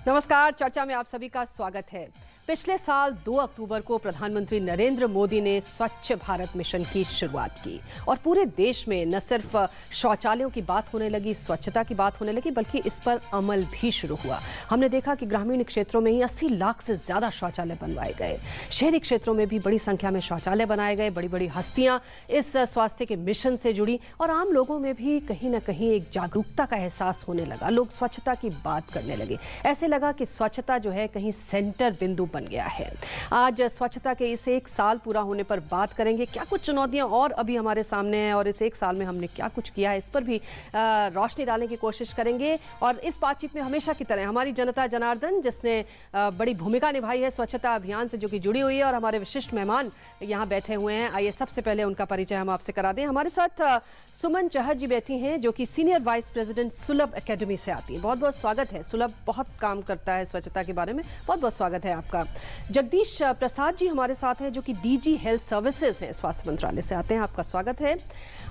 नमस्कार, चर्चा में आप सभी का स्वागत है। पिछले साल 2 अक्टूबर को प्रधानमंत्री नरेंद्र मोदी ने स्वच्छ भारत मिशन की शुरुआत की और पूरे देश में न सिर्फ शौचालयों की बात होने लगी, स्वच्छता की बात होने लगी, बल्कि इस पर अमल भी शुरू हुआ। हमने देखा कि ग्रामीण क्षेत्रों में ही 80 लाख से ज्यादा शौचालय बनवाए गए। शहरी क्षेत्रों में भी बड़ी संख्या में शौचालय बनाए गए। बड़ी बड़ी हस्तियां इस स्वास्थ्य के मिशन से जुड़ी और आम लोगों में भी कहीं ना कहीं एक जागरूकता का एहसास होने लगा। लोग स्वच्छता की बात करने लगे। ऐसे लगा कि स्वच्छता जो है कहीं सेंटर बिंदु बन गया है। आज स्वच्छता के इस 1 साल पूरा होने पर बात करेंगे। क्या कुछ चुनौतियां और अभी हमारे सामने हैं और इस 1 साल में हमने क्या कुछ किया है, इस पर भी रोशनी डालने की कोशिश करेंगे। और इस बातचीत में हमेशा की तरह हमारी जनता जनार्दन, जिसने बड़ी भूमिका निभाई है स्वच्छता अभियान से, जो कि जुड़ी हुई है, और हमारे विशिष्ट मेहमान यहाँ बैठे हुए हैं। आइए सबसे पहले उनका परिचय हम आपसे करा दें। हमारे साथ सुमन चहर जी बैठी हैं, जो कि सीनियर वाइस प्रेसिडेंट सुलभ एकेडमी से आती है। बहुत बहुत स्वागत है। सुलभ बहुत काम करता है स्वच्छता के बारे में, बहुत बहुत स्वागत है आपका। जगदीश प्रसाद जी हमारे साथ हैं, जो कि डीजी हेल्थ सर्विसेज हैं, स्वास्थ्य मंत्रालय से आते हैं। आपका स्वागत है।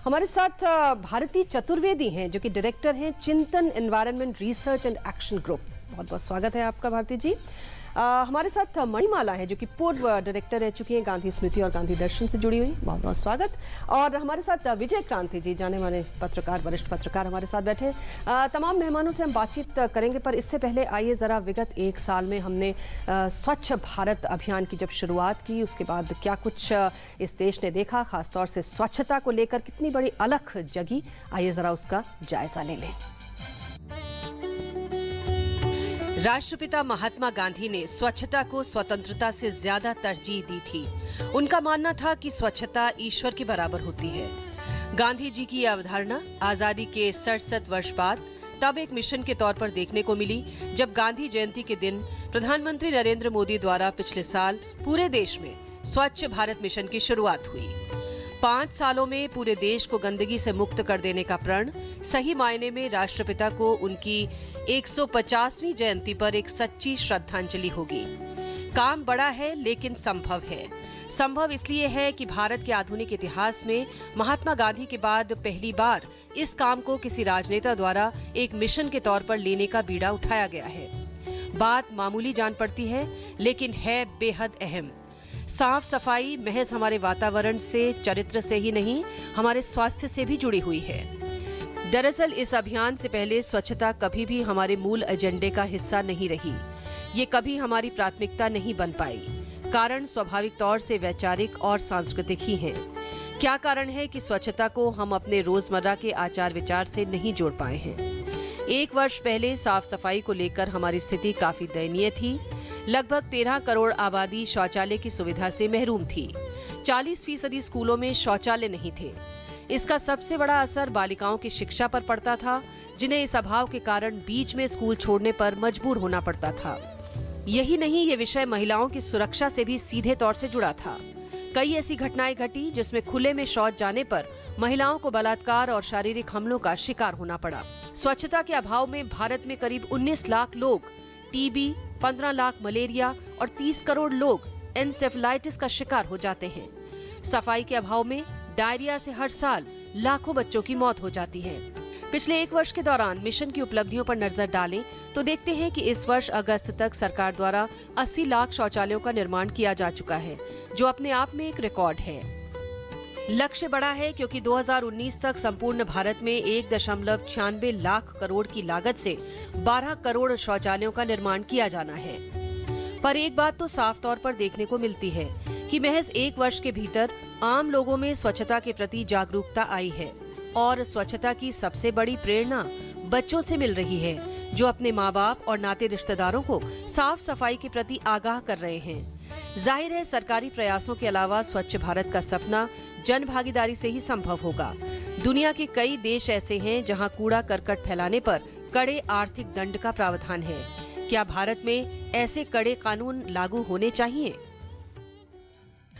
हमारे साथ भारती चतुर्वेदी हैं, जो कि डायरेक्टर हैं चिंतन environment research and action group. बहुत बहुत स्वागत है आपका भारती जी। हमारे साथ मणिमाला है, जो कि पूर्व डायरेक्टर रह चुकी हैं गांधी स्मृति और गांधी दर्शन से जुड़ी हुई। बहुत बहुत स्वागत। और हमारे साथ विजय क्रांति जी, जाने माने पत्रकार, वरिष्ठ पत्रकार, हमारे साथ बैठे। तमाम मेहमानों से हम बातचीत करेंगे, पर इससे पहले आइए ज़रा विगत 1 साल में हमने स्वच्छ भारत अभियान की जब शुरुआत की, उसके बाद क्या कुछ इस देश ने देखा, खासतौर से स्वच्छता को लेकर कितनी बड़ी अलख जगी, आइए ज़रा उसका जायजा ले लें। राष्ट्रपिता महात्मा गांधी ने स्वच्छता को स्वतंत्रता से ज्यादा तरजीह दी थी। उनका मानना था कि स्वच्छता ईश्वर के बराबर होती है। गांधी जी की यह अवधारणा आजादी के 67 वर्ष बाद तब एक मिशन के तौर पर देखने को मिली, जब गांधी जयंती के दिन प्रधानमंत्री नरेंद्र मोदी द्वारा पिछले साल पूरे देश में स्वच्छ भारत मिशन की शुरुआत हुई। 5 सालों में पूरे देश को गंदगी से मुक्त कर देने का प्रण सही मायने में राष्ट्रपिता को उनकी 150वीं जयंती पर एक सच्ची श्रद्धांजलि होगी। काम बड़ा है, लेकिन संभव है। संभव इसलिए है कि भारत के आधुनिक इतिहास में महात्मा गांधी के बाद पहली बार इस काम को किसी राजनेता द्वारा एक मिशन के तौर पर लेने का बीड़ा उठाया गया है। बात मामूली जान पड़ती है, लेकिन है बेहद अहम। साफ सफाई महज हमारे वातावरण से, चरित्र से ही नहीं, हमारे स्वास्थ्य से भी जुड़ी हुई है। दरअसल इस अभियान से पहले स्वच्छता कभी भी हमारे मूल एजेंडे का हिस्सा नहीं रही। ये कभी हमारी प्राथमिकता नहीं बन पाई। कारण स्वाभाविक तौर से वैचारिक और सांस्कृतिक ही हैं। क्या कारण है कि स्वच्छता को हम अपने रोजमर्रा के आचार विचार से नहीं जोड़ पाए हैं? 1 वर्ष पहले साफ सफाई को लेकर हमारी स्थिति काफी दयनीय थी। लगभग 13 करोड़ आबादी शौचालय की सुविधा से महरूम थी। 40% स्कूलों में शौचालय नहीं थे। इसका सबसे बड़ा असर बालिकाओं की शिक्षा पर पड़ता था, जिन्हें इस अभाव के कारण बीच में स्कूल छोड़ने पर मजबूर होना पड़ता था। यही नहीं, ये विषय महिलाओं की सुरक्षा से भी सीधे तौर से जुड़ा था। कई ऐसी घटनाएं घटी जिसमें खुले में शौच जाने पर महिलाओं को बलात्कार और शारीरिक हमलों का शिकार होना पड़ा। स्वच्छता के अभाव में भारत में करीब 19 लाख लोग टीबी, 15 लाख मलेरिया और 30 करोड़ लोग एन्सेफेलाइटिस का शिकार हो जाते हैं। सफाई के अभाव में डायरिया से हर साल लाखों बच्चों की मौत हो जाती है। पिछले 1 वर्ष के दौरान मिशन की उपलब्धियों पर नजर डालें तो देखते हैं कि इस वर्ष अगस्त तक सरकार द्वारा 80 लाख शौचालयों का निर्माण किया जा चुका है, जो अपने आप में एक रिकॉर्ड है। लक्ष्य बड़ा है, क्योंकि 2019 तक संपूर्ण भारत में 1.96 लाख करोड़ की लागत से 12 करोड़ शौचालयों का निर्माण किया जाना है। पर एक बात तो साफ तौर पर देखने को मिलती है कि महज 1 वर्ष के भीतर आम लोगों में स्वच्छता के प्रति जागरूकता आई है, और स्वच्छता की सबसे बड़ी प्रेरणा बच्चों से मिल रही है, जो अपने माँ बाप और नाते रिश्तेदारों को साफ सफाई के प्रति आगाह कर रहे हैं। जाहिर है, सरकारी प्रयासों के अलावा स्वच्छ भारत का सपना जन भागीदारी से ही संभव होगा। दुनिया के कई देश ऐसे हैं जहाँ कूड़ा करकट फैलाने पर कड़े आर्थिक दंड का प्रावधान है। क्या भारत में ऐसे कड़े कानून लागू होने चाहिए?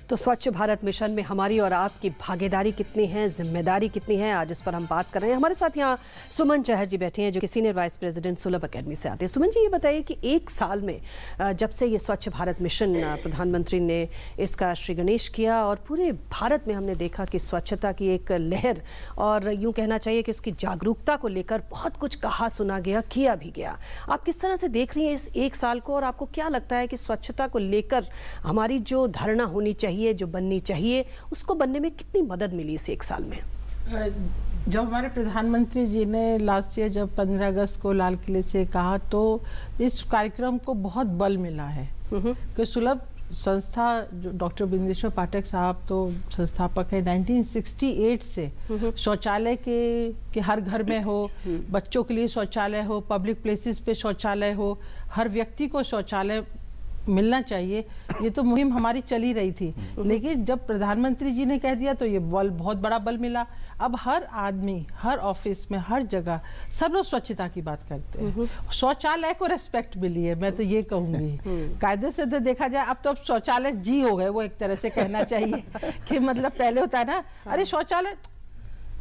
तो स्वच्छ भारत मिशन में हमारी और आपकी भागीदारी कितनी है, जिम्मेदारी कितनी है, आज इस पर हम बात कर रहे हैं। हमारे साथ यहाँ सुमन चहर जी बैठे हैं जो कि सीनियर वाइस प्रेसिडेंट सुलभ एकेडमी से आते हैं। सुमन जी, ये बताइए कि एक साल में जब से ये स्वच्छ भारत मिशन प्रधानमंत्री ने इसका श्री गणेश किया और पूरे भारत में हमने देखा कि स्वच्छता की एक लहर और यूँ कहना चाहिए कि उसकी जागरूकता को लेकर बहुत कुछ कहा, सुना गया, किया भी गया। आप किस तरह से देख रही हैं इस एक साल को और आपको क्या लगता है कि स्वच्छता को लेकर हमारी जो धारणा होनी चाहिए, जो बननी चाहिए, उसको बनने में कितनी मदद मिली इस एक साल में? जब हमारे प्रधानमंत्री जी ने लास्ट ईयर जब 15 अगस्त को लाल किले से कहा तो इस कार्यक्रम को बहुत बल मिला है कि सुलभ संस्था जो डॉक्टर बिंदेश्वर पाठक साहब तो संस्थापक है, 1968 से शौचालय के हर घर में हो, बच्चों के लिए शौचालय हो, पब्लिक प्लेसेस पे शौचालय हो, हर व्यक्ति को शौचालय मिलना चाहिए, ये तो मुहिम हमारी चली रही थी। लेकिन जब प्रधानमंत्री जी ने कह दिया तो ये बल, बहुत बड़ा बल मिला। अब हर आदमी, हर ऑफिस में, हर जगह सब लोग स्वच्छता की बात करते हैं। शौचालय को रेस्पेक्ट मिली है, मैं तो ये कहूंगी। कायदे से तो देखा जाए अब तो शौचालय जी हो गए, वो एक तरह से कहना चाहिए कि मतलब पहले होता है ना, अरे शौचालय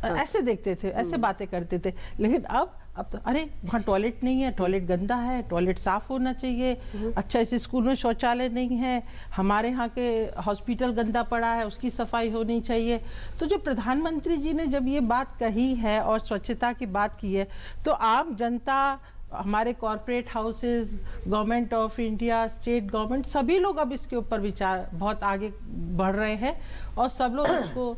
ऐसे देखते थे, ऐसे बातें करते थे। लेकिन अब तो अरे वहाँ टॉयलेट नहीं है, टॉयलेट गंदा है, टॉयलेट साफ होना चाहिए, अच्छा इस स्कूल में शौचालय नहीं है, हमारे यहाँ के हॉस्पिटल गंदा पड़ा है, उसकी सफाई होनी चाहिए। तो जो प्रधानमंत्री जी ने जब ये बात कही है और स्वच्छता की बात की है तो आम जनता, हमारे corporate houses, government of India, state government, सभी लोग अब इसके ऊपर विचार बहुत आगे बढ़ रहे हैं और सब लोग इसको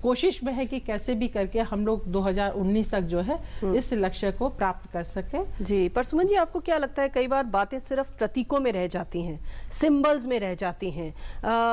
कोशिश में है कि कैसे भी करके हम लोग 2019 तक जो है इस लक्ष्य को प्राप्त कर सके। जी, पर सुमन जी, आपको क्या लगता है कई बार बातें सिर्फ प्रतीकों में रह जाती हैं, सिंबल्स में रह जाती हैं,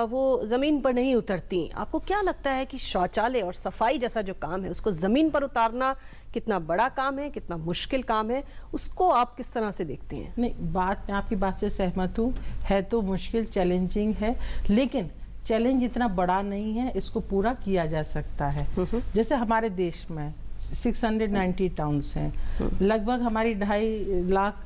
वो जमीन पर नहीं उतरती। आपको क्या लगता है कि शौचालय और सफाई जैसा जो काम है उसको जमीन पर उतारना कितना बड़ा काम है, कितना मुश्किल काम है, उसको आप किस तरह से देखते हैं? नहीं, मैं आपकी बात से सहमत हूँ, है तो मुश्किल, चैलेंजिंग है, लेकिन चैलेंज इतना बड़ा नहीं है, इसको पूरा किया जा सकता है। जैसे हमारे देश में 690 टाउन्स हैं, लगभग हमारी 2.5 लाख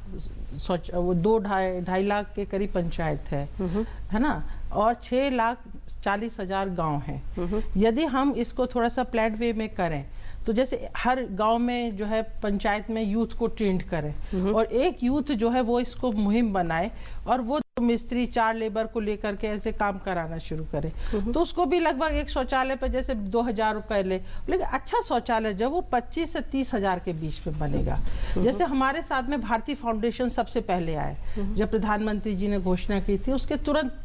2.5 लाख के करीब पंचायत है ना, और 6,40,000 गांव हैं। यदि हम इसको थोड़ा सा प्लान वे में करें तो जैसे हर गांव में जो है पंचायत में यूथ को ट्रेंड करें और एक यूथ जो है वो इसको मुहिम बनाए और वो मिस्त्री 4 लेबर को लेकर के ऐसे काम कराना शुरू करे तो उसको भी लगभग एक शौचालय पर जैसे 2,000 रुपए ले, लेकिन अच्छा शौचालय जब वो 25 से 30,000 के बीच में बनेगा। जैसे हमारे साथ में भारतीय फाउंडेशन सबसे पहले आए, जब प्रधानमंत्री जी ने घोषणा की थी उसके तुरंत,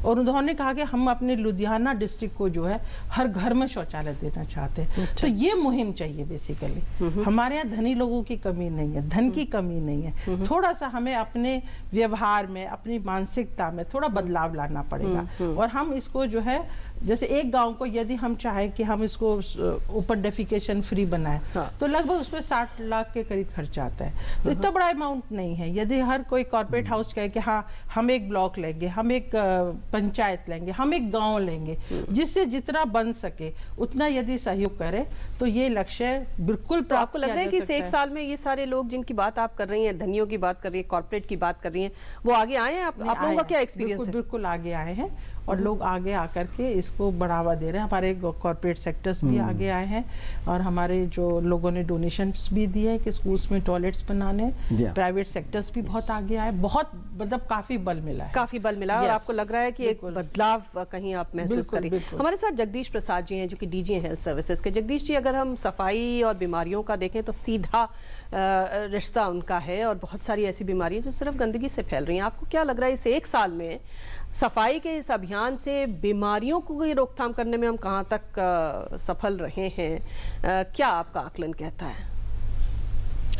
और उन्होंने कहा कि हम अपने लुधियाना डिस्ट्रिक्ट को जो है हर घर में शौचालय देना चाहते हैं। तो ये मुहिम चाहिए बेसिकली। हमारे यहाँ धनी लोगों की कमी नहीं है, धन की कमी नहीं है, थोड़ा सा हमें अपने व्यवहार में, अपनी मानसिकता में थोड़ा बदलाव लाना पड़ेगा और हम इसको जो है, जैसे एक गांव को यदि हम चाहें कि हम इसको ओपन डेफिकेशन फ्री बनाएं तो लगभग उसमें 60 लाख के करीब खर्चा आता है। तो इतना बड़ा अमाउंट नहीं है। यदि हर कोई कॉर्पोरेट हाउस कहे कि हाँ हम एक ब्लॉक लेंगे, हम एक पंचायत लेंगे, हम एक गांव लेंगे, जिससे जितना बन सके उतना यदि सहयोग करें तो ये लक्ष्य बिल्कुल। तो आपको लग रहा है कि इस एक साल में ये सारे लोग जिनकी बात आप कर रही हैं, धनियों की बात कर रही है, कॉर्पोरेट की बात कर रही हैं, वो आगे आए हैं? आप लोगों का क्या एक्सपीरियंस है? बिल्कुल आगे आए हैं और लोग आगे आकर के इसको बढ़ावा दे रहे हैं। हमारे कॉर्पोरेट सेक्टर्स भी आगे आए हैं और हमारे जो लोगों ने डोनेशंस भी दिए हैं कि स्कूल्स में टॉयलेट्स बनाने, प्राइवेट सेक्टर्स भी बहुत आगे आए, बहुत मतलब काफी बल मिला है, काफी बल मिला। और आपको लग रहा है कि एक बदलाव कहीं आप महसूस करें। हमारे साथ जगदीश प्रसाद जी हैं जो कि डीजी हैं हेल्थ सर्विसेज के। जगदीश जी, अगर हम सफाई और बीमारियों का देखें तो सीधा रिश्ता उनका है और बहुत सारी ऐसी बीमारियां जो सिर्फ गंदगी से फैल रही हैं। आपको क्या लग रहा है इस एक साल में सफाई के इस अभियान से बीमारियों को रोकथाम करने में हम कहाँ तक सफल रहे हैं? क्या आपका आकलन कहता है?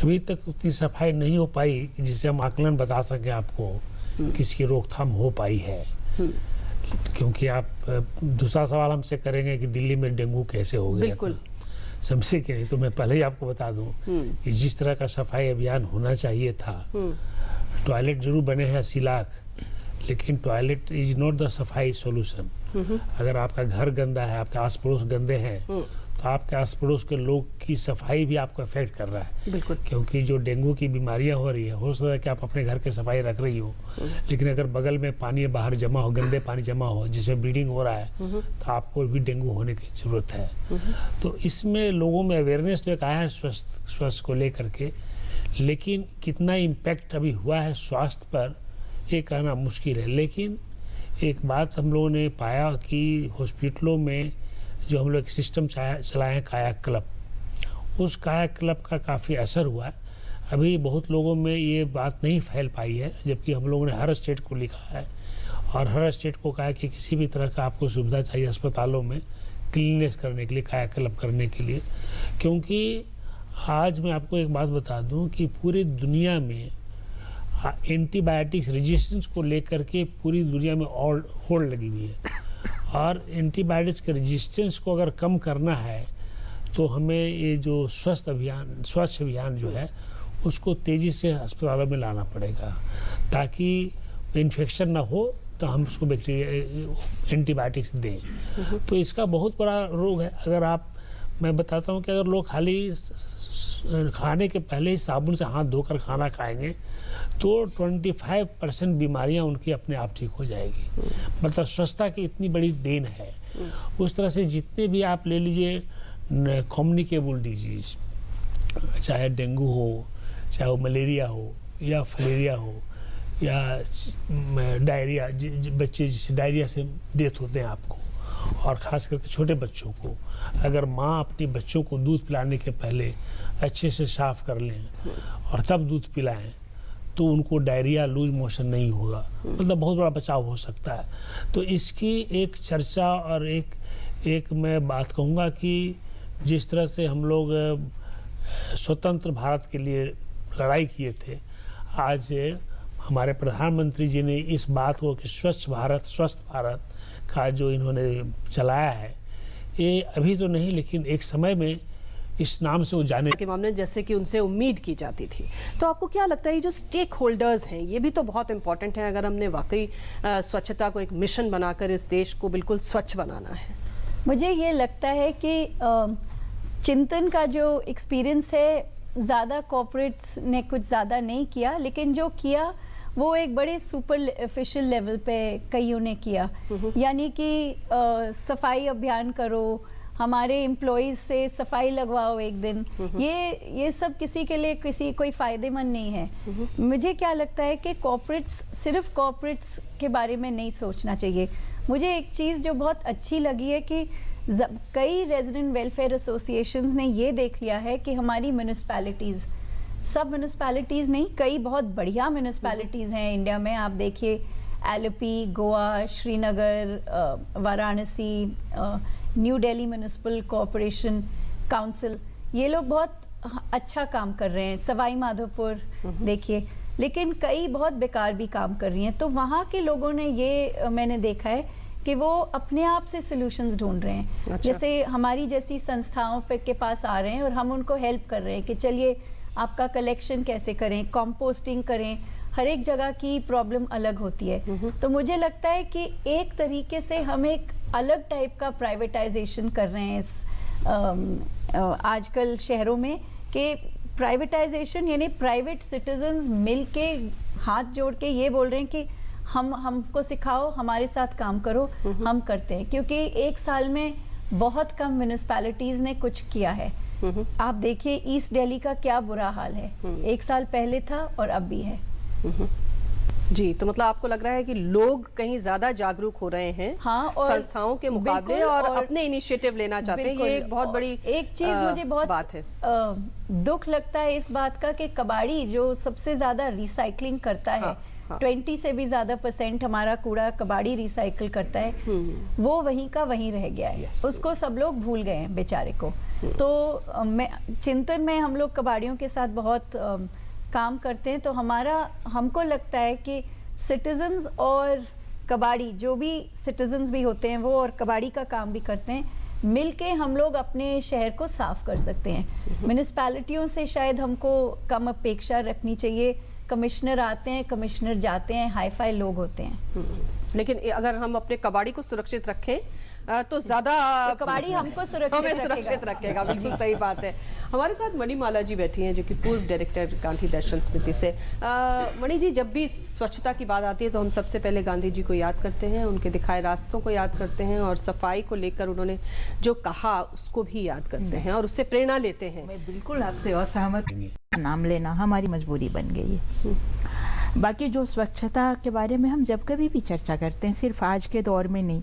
अभी तक उतनी सफाई नहीं हो पाई जिससे हम आकलन बता सकें आपको किसकी रोकथाम हो पाई है। क्योंकि आप दूसरा सवाल हमसे करेंगे कि दिल्ली में डेंगू कैसे हो गया, बिल्कुल समझे कि नहीं। तो मैं पहले ही आपको बता दूं कि जिस तरह का सफाई अभियान होना चाहिए था, टॉयलेट जरूर बने हैं 80 लाख, लेकिन टॉयलेट इज नॉट द सफाई सॉल्यूशन। अगर आपका घर गंदा है, आपके आस पड़ोस गंदे हैं तो आपके आस पड़ोस के लोग की सफाई भी आपको अफेक्ट कर रहा है। बिल्कुल। क्योंकि जो डेंगू की बीमारियां हो रही है, हो सकता है कि आप अपने घर की सफाई रख रही हो, लेकिन अगर बगल में पानी बाहर जमा हो, गंदे पानी जमा हो जिसमें ब्लीडिंग हो रहा है, तो आपको भी डेंगू होने की जरूरत है। तो इसमें लोगों में अवेयरनेस तो एक आया है स्वास्थ्य को लेकर के, लेकिन कितना इम्पैक्ट अभी हुआ है स्वास्थ्य पर ये कहना मुश्किल है। लेकिन एक बात हम लोगों ने पाया कि हॉस्पिटलों में जो हम लोग एक सिस्टम चलाए हैं काया क्लब, उस काया क्लब का काफ़ी असर हुआ है। अभी बहुत लोगों में ये बात नहीं फैल पाई है, जबकि हम लोगों ने हर स्टेट को लिखा है और हर स्टेट को कहा है कि किसी भी तरह का आपको सुविधा चाहिए अस्पतालों में क्लीननेस करने के लिए, काया क्लब करने के लिए। क्योंकि आज मैं आपको एक बात बता दूं कि पूरी दुनिया में एंटीबायोटिक्स रेजिस्टेंस को लेकर के पूरी दुनिया में होल्ड लगी हुई है, और एंटीबायोटिक्स के रेजिस्टेंस को अगर कम करना है तो हमें ये जो स्वच्छ अभियान जो है उसको तेज़ी से अस्पतालों में लाना पड़ेगा, ताकि इन्फेक्शन ना हो तो हम उसको बैक्टीरिया एंटीबायोटिक्स दें। तो इसका बहुत बड़ा रोग है। मैं बताता हूँ कि अगर लोग खाली खाने के पहले ही साबुन से हाथ धोकर खाना खाएंगे तो 25% बीमारियां उनकी अपने आप ठीक हो जाएगी। मतलब स्वच्छता की इतनी बड़ी देन है। उस तरह से जितने भी आप ले लीजिए कम्युनिकेबल डिजीज, चाहे डेंगू हो, चाहे वो मलेरिया हो या फलेरिया हो या डायरिया, बच्चे जिससे डायरिया से डेथ होते हैं आपको, और ख़ास करके छोटे बच्चों को, अगर माँ अपने बच्चों को दूध पिलाने के पहले अच्छे से साफ़ कर लें और तब दूध पिलाएं तो उनको डायरिया, लूज मोशन नहीं होगा। मतलब बहुत बड़ा बचाव हो सकता है। तो इसकी एक चर्चा और एक मैं बात कहूँगा कि जिस तरह से हम लोग स्वतंत्र भारत के लिए लड़ाई किए थे, आज हमारे प्रधानमंत्री जी ने इस बात को कि स्वच्छ भारत स्वस्थ भारत का जो इन्होंने चलाया है, ये अभी तो नहीं लेकिन एक समय में इस नाम से वो जाने के मामले जैसे कि उनसे उम्मीद की जाती थी। तो आपको क्या लगता है ये जो स्टेक होल्डर्स हैं ये भी तो बहुत इंपॉर्टेंट है, अगर हमने वाकई स्वच्छता को एक मिशन बनाकर इस देश को बिल्कुल स्वच्छ बनाना है? मुझे ये लगता है कि चिंतन का जो एक्सपीरियंस है, ज़्यादा कॉर्पोरेट्स ने कुछ ज़्यादा नहीं किया, लेकिन जो किया वो एक बड़े सुपरफिशियल लेवल पे कईयों ने किया। यानी कि सफाई अभियान करो, हमारे एम्प्लॉयज़ से सफाई लगवाओ एक दिन, ये सब किसी के लिए कोई फ़ायदेमंद नहीं है। मुझे क्या लगता है कि सिर्फ कॉर्पोरेट्स के बारे में नहीं सोचना चाहिए। मुझे एक चीज़ जो बहुत अच्छी लगी है कि कई रेजिडेंट वेलफेयर एसोसिएशंस ने ये देख लिया है कि हमारी म्यूनिसिपैलिटीज़, सब म्यूनिसिपैलिटीज़ नहीं, कई बहुत बढ़िया म्यूनिसिपैलिटीज़ हैं इंडिया में। आप देखिए LP, Goa, Srinagar, Varanasi, new Delhi municipal corporation council, ये लोग बहुत अच्छा काम कर रहे हैं। सवाई माधोपुर देखिए, लेकिन कई बहुत बेकार भी काम कर रही हैं। तो वहाँ के लोगों ने ये मैंने देखा है कि वो अपने आप से सॉल्यूशंस ढूंढ रहे हैं। अच्छा। जैसे हमारी जैसी संस्थाओं के पास आ रहे हैं और हम उनको हेल्प कर रहे हैं कि चलिए आपका कलेक्शन कैसे करें, कंपोस्टिंग करें। हर एक जगह की प्रॉब्लम अलग होती है। तो मुझे लगता है कि एक तरीके से हम एक अलग टाइप का प्राइवेटाइजेशन कर रहे हैं इस आजकल शहरों में, कि प्राइवेटाइजेशन यानी प्राइवेट सिटीजन्स मिलके हाथ जोड़ के ये बोल रहे हैं कि हमको सिखाओ, हमारे साथ काम करो, हम करते हैं। क्योंकि एक साल में बहुत कम म्यूनिसिपैलिटीज़ ने कुछ किया है। आप देखिए ईस्ट दिल्ली का क्या बुरा हाल है, एक साल पहले था और अब भी है। जी, तो मतलब आपको लग रहा है कि लोग कहीं ज्यादा जागरूक हो रहे हैं, हाँ, और संस्थाओं के मुकाबले, और अपने इनिशिएटिव लेना चाहते हैं। ये एक बहुत बड़ी एक चीज मुझे बहुत बात है। दुख लगता है इस बात का कि कबाड़ी जो सबसे ज्यादा रिसाइकलिंग करता है, 20 से भी ज्यादा % हमारा कूड़ा कबाड़ी रिसाइकिल करता है, वो वहीं का वहीं रह गया है। उसको सब लोग भूल गए हैं बेचारे को। तो चिंतन में हम लोग कबाड़ियों के साथ बहुत काम करते हैं। तो हमको लगता है कि सिटीजन्स और कबाड़ी, जो भी सिटीजन्स भी होते हैं वो और कबाड़ी का काम भी करते हैं, मिलके हम लोग अपने शहर को साफ कर सकते हैं। म्यूनिसिपैलिटियों से शायद हमको कम अपेक्षा रखनी चाहिए। कमिश्नर आते हैं, कमिश्नर जाते हैं, हाई फाई लोग होते हैं। लेकिन अगर हम अपने कबाड़ी को सुरक्षित रखें तो ज्यादा कबाड़ी हमको हमें सुरक्षित रखेगा। बिल्कुल सही बात है। हमारे साथ मणिमाला जी बैठी हैं जो कि पूर्व डायरेक्टर गांधी दर्शन समिति से। मणि जी, जब भी स्वच्छता की बात आती है तो हम सबसे पहले गांधी जी को याद करते हैं, उनके दिखाए रास्तों को याद करते हैं और सफाई को लेकर उन्होंने जो कहा उसको भी याद करते हैं और उससे प्रेरणा लेते हैं। मैं बिल्कुल आपसे असहमत। नाम लेना हमारी मजबूरी बन गई है। बाकी जो स्वच्छता के बारे में हम जब कभी भी चर्चा करते हैं, सिर्फ आज के दौर में नहीं,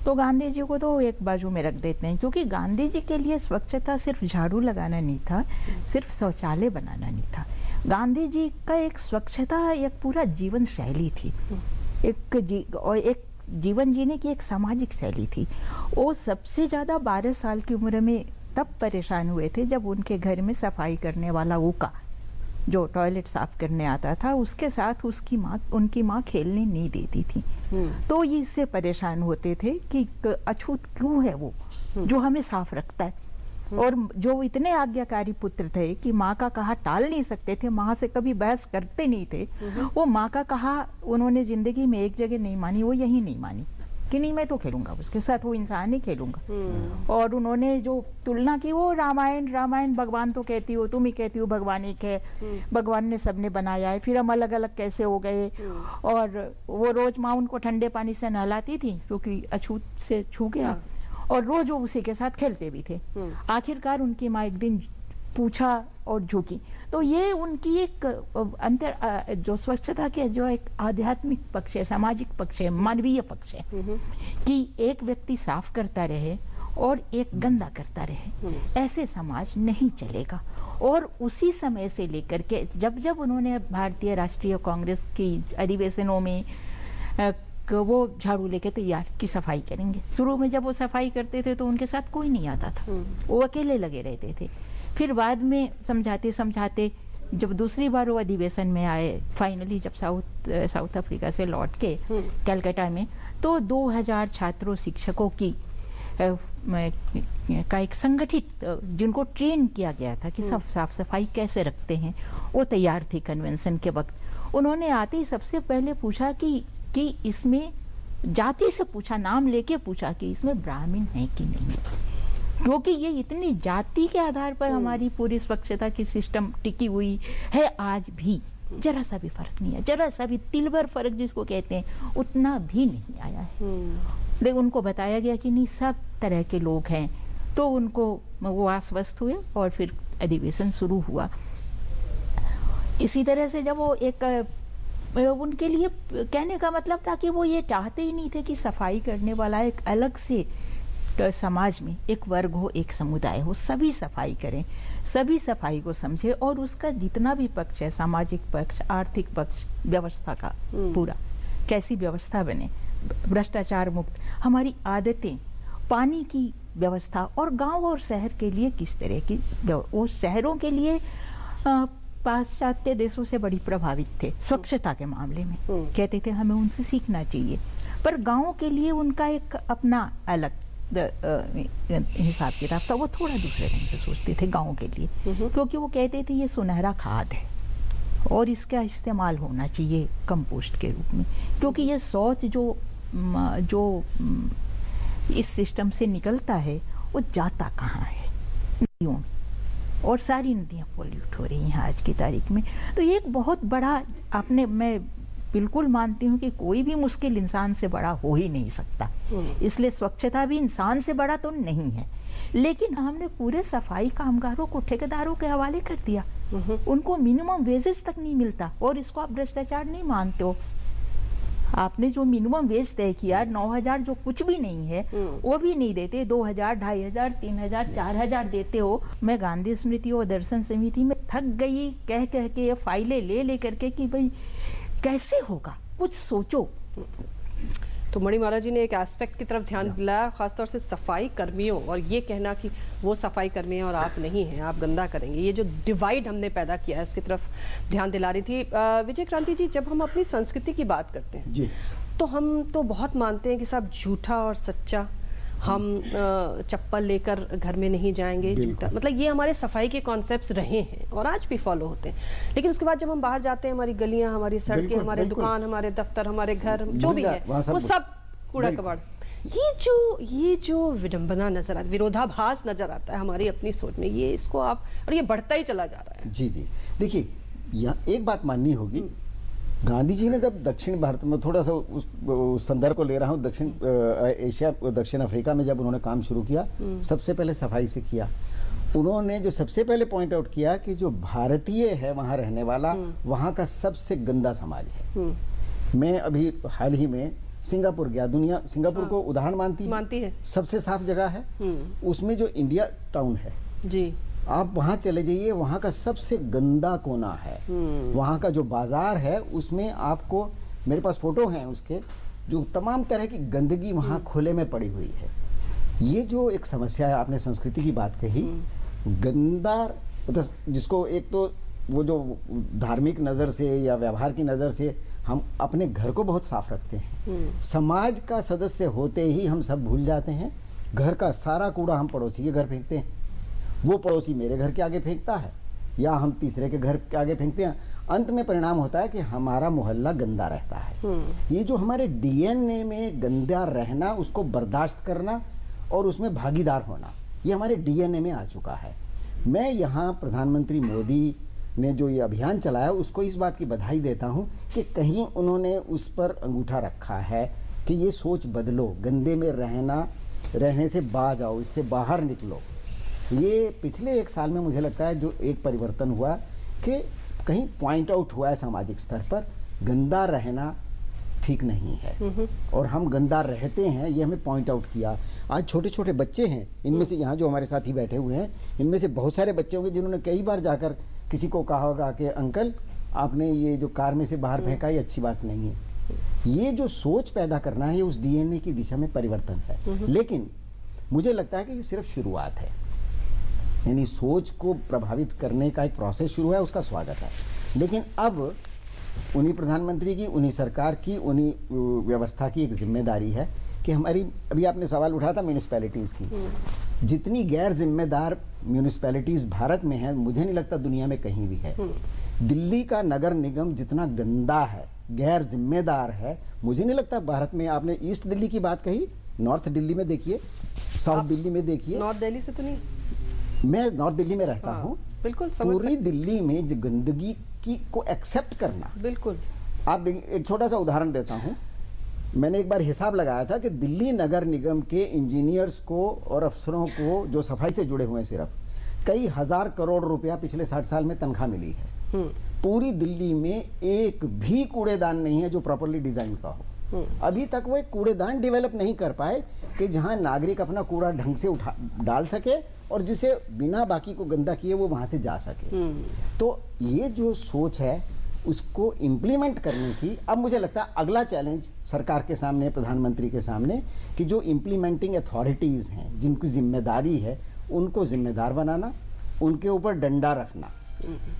तो गांधी जी को तो एक बाजू में रख देते हैं, क्योंकि गांधी जी के लिए स्वच्छता सिर्फ झाड़ू लगाना नहीं था, सिर्फ शौचालय बनाना नहीं था। गांधी जी का एक स्वच्छता एक पूरा जीवन शैली थी, और एक जीवन जीने की एक सामाजिक शैली थी। वो सबसे ज़्यादा 12 साल की उम्र में तब परेशान हुए थे जब उनके घर में सफाई करने वाला ऊका जो टॉयलेट साफ करने आता था, उसके साथ उनकी माँ खेलने नहीं देती थी। तो ये इससे परेशान होते थे कि अछूत क्यों है वो जो हमें साफ रखता है। और जो इतने आज्ञाकारी पुत्र थे कि माँ का कहा टाल नहीं सकते थे, माँ से कभी बहस करते नहीं थे, वो माँ का कहा उन्होंने जिंदगी में एक जगह नहीं मानी, वो यही नहीं मानी कि नहीं मैं तो खेलूंगा उसके साथ, वो इंसान ही खेलूंगा। और उन्होंने जो तुलना की वो रामायण भगवान तो कहती हो, तुम ही कहती हो भगवान एक है, भगवान ने सबने बनाया है, फिर हम अलग अलग कैसे हो गए। और वो रोज माँ उनको ठंडे पानी से नहलाती थी क्योंकि अछूत से छू गया, और रोज वो उसी के साथ खेलते भी थे। आखिरकार उनकी माँ एक दिन पूछा और झुकी। तो ये उनकी एक अंतर जो स्वच्छता के जो एक आध्यात्मिक पक्ष है, सामाजिक पक्ष है, मानवीय पक्ष है कि एक व्यक्ति साफ करता रहे और एक गंदा करता रहे, ऐसे समाज नहीं चलेगा। और उसी समय से लेकर के जब जब उन्होंने भारतीय राष्ट्रीय कांग्रेस की अधिवेशनों में वो झाड़ू लेके तैयार की सफाई करेंगे, शुरू में जब वो सफाई करते थे तो उनके साथ कोई नहीं आता था, वो अकेले लगे रहते थे। फिर बाद में समझाते समझाते जब दूसरी बार वो अधिवेशन में आए, फाइनली जब साउथ अफ्रीका से लौट के कलकत्ता में, तो 2000 छात्रों शिक्षकों की का एक संगठित जिनको ट्रेन किया गया था कि सब साफ सफाई कैसे रखते हैं, वो तैयार थी कन्वेंशन के वक्त। उन्होंने आते ही सबसे पहले पूछा कि इसमें जाति से पूछा, नाम लेके पूछा कि इसमें ब्राह्मण है कि नहीं, क्योंकि ये इतनी जाति के आधार पर हमारी पूरी स्वच्छता की सिस्टम टिकी हुई है। आज भी जरा सा भी फर्क नहीं है, जरा सा भी तिल भर फर्क जिसको कहते हैं उतना भी नहीं आया है। लेकिन उनको बताया गया कि नहीं सब तरह के लोग हैं, तो उनको वो आश्वस्त हुए और फिर अधिवेशन शुरू हुआ। इसी तरह से जब वो एक उनके लिए कहने का मतलब था कि वो ये चाहते ही नहीं थे कि सफाई करने वाला एक अलग से समाज में एक वर्ग हो, एक समुदाय हो, सभी सफाई करें, सभी सफाई को समझे और उसका जितना भी पक्ष है, सामाजिक पक्ष, आर्थिक पक्ष, व्यवस्था का पूरा कैसी व्यवस्था बने, भ्रष्टाचार मुक्त, हमारी आदतें, पानी की व्यवस्था, और गांव और शहर के लिए किस तरह की, वो शहरों के लिए पाश्चात्य देशों से बड़ी प्रभावित थे स्वच्छता के मामले में, कहते थे हमें उनसे सीखना चाहिए। पर गाँव के लिए उनका एक अपना अलग हिसाब किताब था, वो थोड़ा दूसरे ढंग से सोचते थे गाँव के लिए, क्योंकि वो कहते थे ये सुनहरा खाद है और इसका इस्तेमाल होना चाहिए कंपोस्ट के रूप में, क्योंकि ये शौच जो इस सिस्टम से निकलता है वो जाता कहाँ है, नदियों में, और सारी नदियाँ पोल्यूट हो रही हैं आज की तारीख में। तो ये एक बहुत बड़ा मैं बिल्कुल मानती हूँ कि कोई भी मुश्किल इंसान से बड़ा हो ही नहीं सकता, इसलिए स्वच्छता भी इंसान से बड़ा तो नहीं है। लेकिन हमने पूरे सफाई कामगारों को ठेकेदारों के हवाले कर दिया, उनको मिनिमम वेजेस तक नहीं मिलता, और इसको आप भ्रष्टाचार नहीं मानते हो। आपने जो मिनिमम वेज तय किया 9,000 जो कुछ भी नहीं है वो भी नहीं देते, 2,000, 2,500, 3,000, 4,000 देते हो। मैं गांधी स्मृति और दर्शन समिति में थक गई कह के ये फाइलें ले करके कि भाई कैसे होगा, कुछ सोचो। तो मणिमाला जी ने एक एस्पेक्ट की तरफ ध्यान दिलाया, खासतौर से सफाई कर्मियों, और ये कहना कि वो सफाई कर्मी हैं और आप नहीं हैं, आप गंदा करेंगे, ये जो डिवाइड हमने पैदा किया है उसकी तरफ ध्यान दिला रही थी। विजय क्रांति जी, जब हम अपनी संस्कृति की बात करते हैं जी, तो हम तो बहुत मानते हैं कि सब झूठा और सच्चा, हम चप्पल लेकर घर में नहीं जाएंगे, जूता, मतलब ये हमारे सफाई के कॉन्सेप्ट्स रहे हैं और आज भी फॉलो होते हैं। लेकिन उसके बाद जब हम बाहर जाते हैं, हमारी गलियां, हमारी सड़कें, हमारे दुकान, हमारे दफ्तर, हमारे घर, जो भी है वो सब कूड़ा कबाड़, ये जो विडंबना नजर आता, विरोधाभास नजर आता है हमारी अपनी सोच में, ये इसको आप, और ये बढ़ता ही चला जा रहा है। जी जी, देखिए यहाँ एक बात माननी होगी, गांधी जी ने जब दक्षिण भारत में, थोड़ा सा उस संदर्भ को ले रहा हूँ, दक्षिण एशिया, दक्षिण अफ्रीका में जब उन्होंने काम शुरू किया, सबसे पहले सफाई से किया। उन्होंने जो सबसे पहले पॉइंट आउट किया कि जो भारतीय है वहाँ रहने वाला, वहाँ का सबसे गंदा समाज है। मैं अभी हाल ही में सिंगापुर गया, दुनिया सिंगापुर को उदाहरण मानती है, सबसे साफ जगह है। उसमें जो इंडिया टाउन है जी, आप वहाँ चले जाइए, वहाँ का सबसे गंदा कोना है। वहाँ का जो बाजार है उसमें आपको, मेरे पास फोटो हैं उसके, जो तमाम तरह की गंदगी वहाँ खुले में पड़ी हुई है। ये जो एक समस्या है, आपने संस्कृति की बात कही, गंदा, मतलब जिसको एक तो वो जो धार्मिक नज़र से या व्यवहार की नज़र से हम अपने घर को बहुत साफ रखते हैं, समाज का सदस्य होते ही हम सब भूल जाते हैं। घर का सारा कूड़ा हम पड़ोसी के घर फेंकते हैं, वो पड़ोसी मेरे घर के आगे फेंकता है, या हम तीसरे के घर के आगे फेंकते हैं। अंत में परिणाम होता है कि हमारा मोहल्ला गंदा रहता है। ये जो हमारे डीएनए में गंदा रहना, उसको बर्दाश्त करना और उसमें भागीदार होना, ये हमारे डीएनए में आ चुका है। मैं यहाँ प्रधानमंत्री मोदी ने जो ये अभियान चलाया, उसको इस बात की बधाई देता हूँ कि कहीं उन्होंने उस पर अंगूठा रखा है कि ये सोच बदलो, गंदे में रहने से बाज आओ, इससे बाहर निकलो। ये पिछले 1 साल में मुझे लगता है जो एक परिवर्तन हुआ कि कहीं पॉइंट आउट हुआ है सामाजिक स्तर पर, गंदा रहना ठीक नहीं है और हम गंदा रहते हैं, ये हमें पॉइंट आउट किया। आज छोटे छोटे बच्चे हैं, इनमें से यहाँ जो हमारे साथी बैठे हुए हैं, इनमें से बहुत सारे बच्चे होंगे जिन्होंने कई बार जाकर किसी को कहा होगा कि अंकल आपने ये जो कार में से बाहर फेंका, ये अच्छी बात नहीं है। ये जो सोच पैदा करना है, ये उस डीएनए की दिशा में परिवर्तन है। लेकिन मुझे लगता है कि ये सिर्फ शुरुआत है, यानी सोच को प्रभावित करने का एक प्रोसेस शुरू है, उसका स्वागत है। लेकिन अब उन्हीं प्रधानमंत्री की, उन्हीं सरकार की, उन्हीं व्यवस्था की एक जिम्मेदारी है कि हमारी, अभी आपने सवाल उठाया था म्यूनिसिपैलिटीज़ की, जितनी गैर जिम्मेदार म्यूनिसिपैलिटीज़ भारत में हैं, मुझे नहीं लगता दुनिया में कहीं भी है। दिल्ली का नगर निगम जितना गंदा है, गैर जिम्मेदार है, मुझे नहीं लगता भारत में। आपने ईस्ट दिल्ली की बात कही, नॉर्थ दिल्ली में देखिए, साउथ दिल्ली में देखिए। नॉर्थ दिल्ली से तो नहीं, मैं नॉर्थ दिल्ली में रहता हूँ, बिल्कुल पूरी दिल्ली में जो गंदगी को एक्सेप्ट करना, बिल्कुल। आप एक छोटा सा उदाहरण देता हूँ। मैंने एक बार हिसाब लगाया था कि दिल्ली नगर निगम के इंजीनियर्स को और अफसरों को जो सफाई से जुड़े हुए हैं, सिर्फ कई हजार करोड़ रुपया पिछले 60 साल में तनख्वाह मिली है। पूरी दिल्ली में एक भी कूड़ेदान नहीं है जो प्रॉपर्ली डिजाइन का हो। अभी तक वो एक कूड़ेदान डेवलप नहीं कर पाए कि जहां नागरिक अपना कूड़ा ढंग से डाल सके और जिसे बिना बाकी को गंदा किए वो वहां से जा सके। तो ये जो सोच है उसको इम्प्लीमेंट करने की, अब मुझे लगता है अगला चैलेंज सरकार के सामने, प्रधानमंत्री के सामने, कि जो इम्प्लीमेंटिंग अथॉरिटीज़ हैं, जिनकी जिम्मेदारी है, उनको जिम्मेदार बनाना, उनके ऊपर डंडा रखना।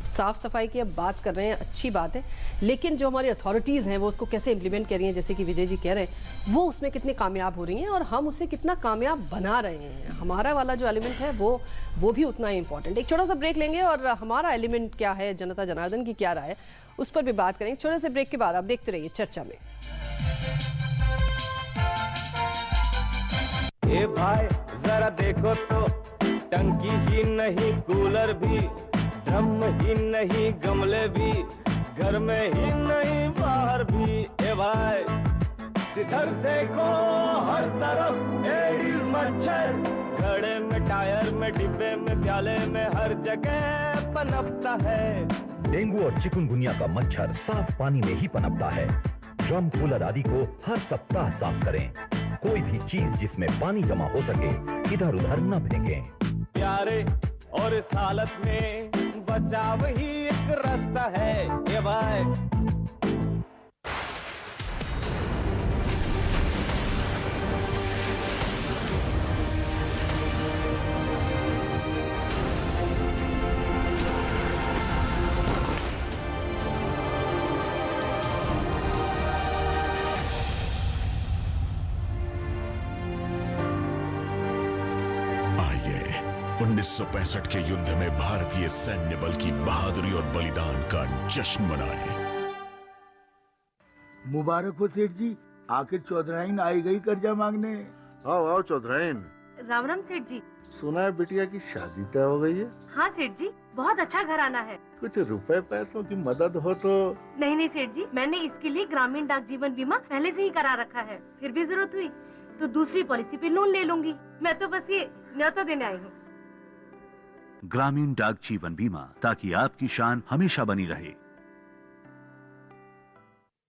साफ सफाई की अब बात कर रहे हैं, अच्छी बात है, लेकिन जो हमारी अथॉरिटीज़ हैं वो उसको कैसे इम्प्लीमेंट कर रही हैं, जैसे कि विजय जी कह रहे हैं, वो उसमें कितनी कामयाब हो रही हैं और हम उसे कितना कामयाब बना रहे हैं। हमारा वाला जो एलिमेंट है वो भी उतना ही इंपॉर्टेंट। एक छोटा सा ब्रेक लेंगे और हमारा एलिमेंट क्या है, जनता जनार्दन की क्या राय है, उस पर भी बात करेंगे। छोटे से ब्रेक के बाद आप देखते रहिए चर्चा में। ए भाई जरा देखो तो, टंकी ही नहीं कूलर भी, ड्रम ही नहीं गमले भी, घर में ही नहीं बाहर भी। ए भाई इधर देखो हर तरफ एडीज मच्छर, घड़े में, टायर में, डिब्बे में, प्याले में, हर जगह पनपता है। डेंगू और चिकुनगुनिया का मच्छर साफ पानी में ही पनपता है। ड्रम, कूलर आदि को हर सप्ताह साफ करें। कोई भी चीज जिसमें पानी जमा हो सके इधर उधर न फेंकें। प्यारे और इस हालत में बचाव ही एक रास्ता है। ये भाई आइए 1965 के युद्ध में भारतीय सैन्य बल की बहादुरी और बलिदान का जश्न मनाएं। मुबारक हो सेठ जी, आखिर चौधराइन आई गई कर्जा मांगने। आओ आओ चौधराइन। राम राम सेठ जी। सुना है बिटिया की शादी तय हो गई है। हाँ सेठ जी, बहुत अच्छा घराना है। कुछ रुपए पैसों की मदद हो तो। नहीं नहीं सेठ जी, मैंने इसके लिए ग्रामीण डाक जीवन बीमा पहले से ही करा रखा है। फिर भी जरूरत हुई तो दूसरी पॉलिसी पे लोन ले लूंगी। मैं तो बस ये न्योता देने आई हूँ। ग्रामीण डाक जीवन बीमा, ताकि आपकी शान हमेशा बनी रहे।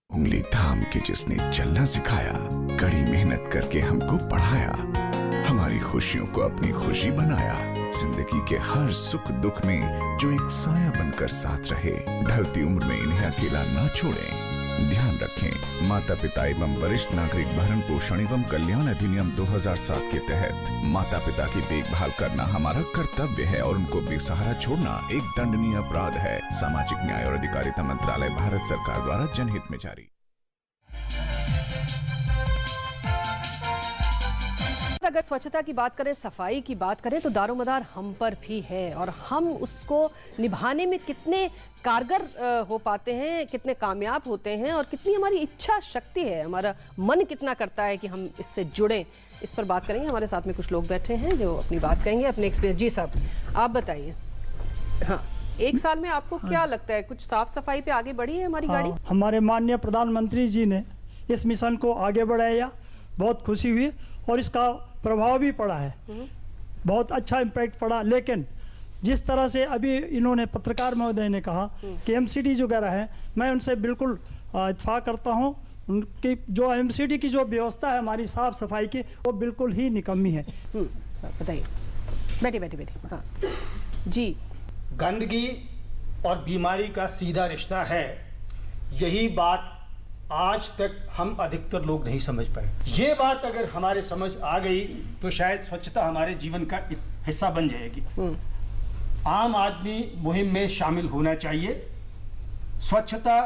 उंगली थाम के जिसने चलना सिखाया, कड़ी मेहनत करके हमको पढ़ाया, हमारी खुशियों को अपनी खुशी बनाया, जिंदगी के हर सुख दुख में जो एक साया बनकर साथ रहे, ढलती उम्र में इन्हें अकेला ना छोड़ें। ध्यान रखें, माता पिता एवं वरिष्ठ नागरिक भरण पोषण एवं कल्याण अधिनियम 2007 के तहत माता पिता की देखभाल करना हमारा कर्तव्य है और उनको बेसहारा छोड़ना एक दंडनीय अपराध है। सामाजिक न्याय और अधिकारिता मंत्रालय, भारत सरकार द्वारा जनहित में जारी। अगर स्वच्छता की बात करें, सफाई की बात करें, तो दारोमदार हम पर भी है और हम उसको निभाने में कितने कारगर हो पाते हैं, कितने कामयाब होते हैं और कितनी हमारी इच्छा शक्ति है, हमारा मन कितना करता है कि हम इससे जुड़ें, इस पर बात करेंगे। हमारे साथ में कुछ लोग बैठे हैं जो अपनी बात कहेंगे, अपने एक्सपीरियंस। जी साहब, आप बताइए। हाँ, एक साल में आपको क्या लगता है, कुछ साफ सफाई पे आगे बढ़ी है हमारी गाड़ी? हमारे माननीय प्रधानमंत्री जी ने इस मिशन को आगे बढ़ाया, बहुत खुशी हुई और इसका प्रभाव भी पड़ा है, बहुत अच्छा इम्पैक्ट पड़ा। लेकिन जिस तरह से अभी इन्होंने पत्रकार महोदय ने कहा कि एमसीडी जो वगैरह है, मैं उनसे बिल्कुल इत्तेफाक करता हूं। उनकी जो एमसीडी की जो व्यवस्था है हमारी साफ सफाई की, वो बिल्कुल ही निकम्मी है। बताइए, बैठे बैठे बैठे। हाँ जी। गंदगी और बीमारी का सीधा रिश्ता है, यही बात आज तक हम अधिकतर लोग नहीं समझ पाए। ये बात अगर हमारे समझ आ गई तो शायद स्वच्छता हमारे जीवन का हिस्सा बन जाएगी। आम आदमी मुहिम में शामिल होना चाहिए। स्वच्छता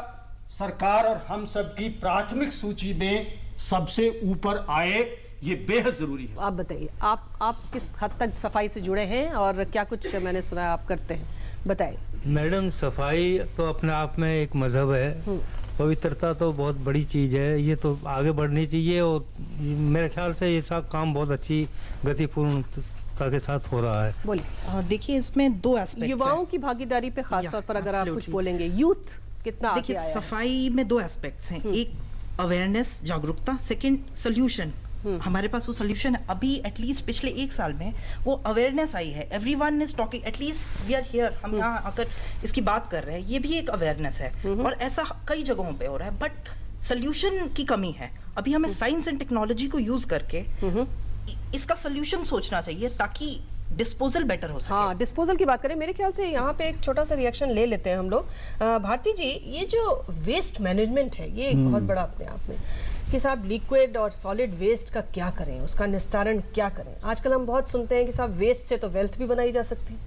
सरकार और हम सब की प्राथमिक सूची में सबसे ऊपर आए, ये बेहद जरूरी है। आप बताइए, आप किस हद तक सफाई से जुड़े हैं और क्या कुछ मैंने सुना आप करते हैं, बताइए। मैडम, सफाई तो अपने आप में एक मजहब है, पवित्रता तो बहुत बड़ी चीज़ है, ये तो आगे बढ़नी चाहिए और मेरे ख्याल से ये सब काम बहुत अच्छी गतिपूर्णता के साथ हो रहा है। बोलिए। देखिए, इसमें दो एस्पेक्ट्स युवाओं की भागीदारी पे खास तौर पर अगर आप कुछ बोलेंगे, यूथ कितना आगे देखिए, आया है? सफाई में दो एस्पेक्ट्स हैं, एक अवेयरनेस, जागरूकता, सेकंड सोल्यूशन। हमारे पास वो सोल्यूशन अभी एटलीस्ट पिछले एक साल में वो अवेयरनेस आई है। Everyone is talking, at least we are here, हम यहाँ आकर इसकी बात कर रहे हैं, ये भी एक अवेयरनेस है और ऐसा कई जगहों पे हो रहा है। बट सोल्यूशन की कमी है। अभी हमें साइंस एंड टेक्नोलॉजी को यूज करके इसका सोल्यूशन सोचना चाहिए ताकि डिस्पोजल बेटर हो सके। हाँ, डिस्पोजल की बात करें, मेरे ख्याल से यहाँ पे एक छोटा सा रिएक्शन ले लेते हैं हम लोग। भारती जी, ये जो वेस्ट मैनेजमेंट है, ये एक बहुत बड़ा अपने आप में कि साहब लिक्विड और सॉलिड वेस्ट का क्या करें, उसका निस्तारण क्या करें। आजकल हम बहुत सुनते हैं कि साहब वेस्ट से तो वेल्थ भी बनाई जा सकती है,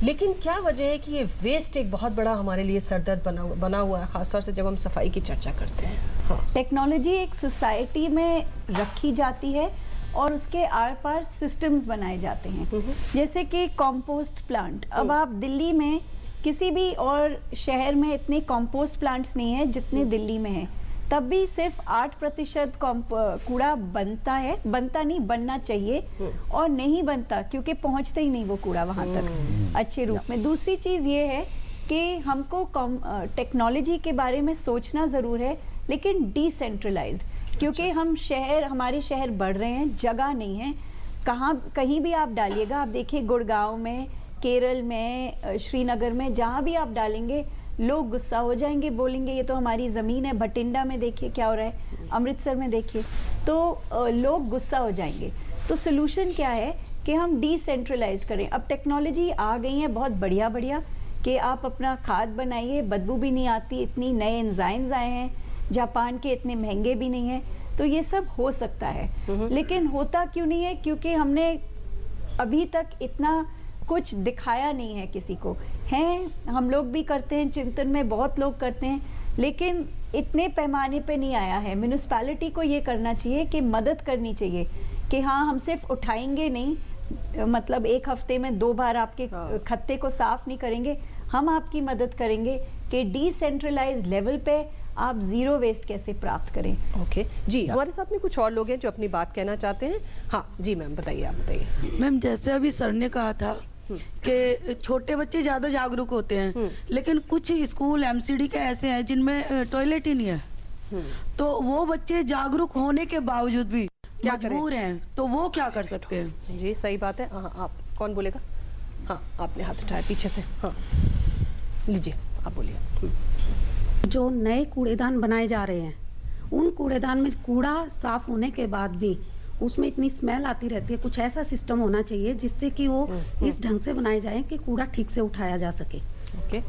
लेकिन क्या वजह है कि ये वेस्ट एक बहुत बड़ा हमारे लिए सरदर्द बना हुआ है, खासतौर से जब हम सफाई की चर्चा करते हैं। हाँ। टेक्नोलॉजी एक सोसाइटी में रखी जाती है और उसके आर पार सिस्टम्स बनाए जाते हैं, जैसे कि कंपोस्ट प्लांट। अब आप दिल्ली में किसी भी और शहर में इतने कंपोस्ट प्लांट्स नहीं है जितने दिल्ली में हैं, तब भी सिर्फ 8% कूड़ा बनता है, बनता नहीं, बनना चाहिए और नहीं बनता क्योंकि पहुंचता ही नहीं वो कूड़ा वहां तक अच्छे रूप में। दूसरी चीज ये है कि हमको टेक्नोलॉजी के बारे में सोचना जरूर है, लेकिन डिसेंट्रलाइज्ड, क्योंकि हमारे शहर बढ़ रहे हैं, जगह नहीं है। कहीं भी आप डालिएगा, आप देखिए गुड़गांव में, केरल में, श्रीनगर में, जहाँ भी आप डालेंगे लोग गुस्सा हो जाएंगे, बोलेंगे ये तो हमारी ज़मीन है। भटिंडा में देखिए क्या हो रहा है, अमृतसर में देखिए, तो लोग गुस्सा हो जाएंगे। तो सोल्यूशन क्या है कि हम डिसेंट्रलाइज करें। अब टेक्नोलॉजी आ गई है बहुत बढ़िया बढ़िया कि आप अपना खाद बनाइए, बदबू भी नहीं आती, इतनी नए एंजाइम्स आए हैं, जापान के इतने महंगे भी नहीं है, तो ये सब हो सकता है। लेकिन होता क्यों नहीं है? क्योंकि हमने अभी तक इतना कुछ दिखाया नहीं है किसी को। हैं, हम लोग भी करते हैं, चिंतन में बहुत लोग करते हैं, लेकिन इतने पैमाने पे नहीं आया है। म्यूनिसिपैलिटी को ये करना चाहिए कि मदद करनी चाहिए कि हाँ, हम सिर्फ उठाएंगे नहीं, मतलब एक हफ्ते में 2 बार आपके खत्ते को साफ नहीं करेंगे, हम आपकी मदद करेंगे कि डिसेंट्रलाइज्ड लेवल पे आप ज़ीरो वेस्ट कैसे प्राप्त करें। ओके जी, हमारे साथ में कुछ और लोग हैं जो अपनी बात कहना चाहते हैं। हाँ जी मैम, बताइए, आप बताइए। मैम, जैसे अभी सर ने कहा था कि छोटे बच्चे ज़्यादा जागरूक होते हैं, लेकिन कुछ स्कूल एमसीडी के ऐसे हैं जिनमें टॉयलेट ही नहीं है, तो वो बच्चे जागरूक होने के बावजूद भी मजबूर हैं, तो वो क्या कर सकते हैं? जी सही बात है। हाँ, आप कौन बोलेगा? हाँ, आपने हाथ उठाया पीछे से। हाँ लीजिए, आप बोलिए। जो नए कूड़ेदान बनाए जा रहे हैं, उन कूड़ेदान में कूड़ा साफ होने के बाद भी उसमें इतनी स्मेल आती रहती है। कुछ ऐसा सिस्टम होना चाहिए जिससे कि वो इस ढंग से बनाए जाए कि कूड़ा ठीक से उठाया जा सके।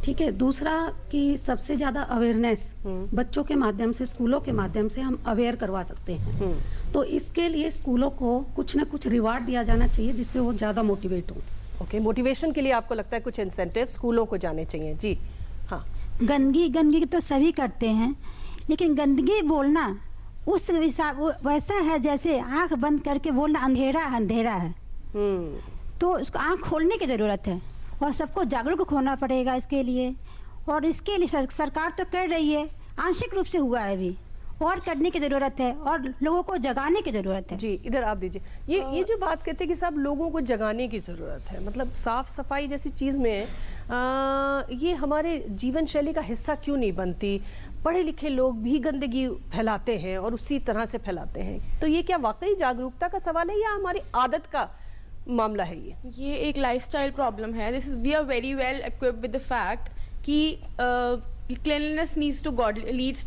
ठीक है। दूसरा कि सबसे ज्यादा अवेयरनेस बच्चों के माध्यम से, स्कूलों के माध्यम से हम अवेयर करवा सकते हैं। तो इसके लिए स्कूलों को कुछ ना कुछ रिवार्ड दिया जाना चाहिए जिससे वो ज्यादा मोटिवेट हो। ओके, मोटिवेशन के लिए आपको लगता है कुछ इंसेंटिव स्कूलों को जाने चाहिए? जी हाँ। गंदगी तो सभी करते हैं, लेकिन गंदगी बोलना उस वैसा है जैसे आंख बंद करके बोलना अंधेरा अंधेरा है। तो उसको आंख खोलने की जरूरत है और सबको जागरूक होना पड़ेगा इसके लिए। और इसके लिए सरकार तो कर रही है, आंशिक रूप से हुआ है अभी, और करने की जरूरत है और लोगों को जगाने की जरूरत है। जी इधर आप दीजिए। ये जो बात कहते हैं कि सब लोगों को जगाने की जरूरत है, मतलब साफ सफाई जैसी चीज में ये हमारे जीवन शैली का हिस्सा क्यों नहीं बनती? पढ़े लिखे लोग भी गंदगी फैलाते हैं और उसी तरह से फैलाते हैं, तो ये क्या वाकई जागरूकता का सवाल है या हमारी आदत का मामला है? ये एक लाइफस्टाइल प्रॉब्लम है। This we are very well equipped with the fact कि cleanliness leads to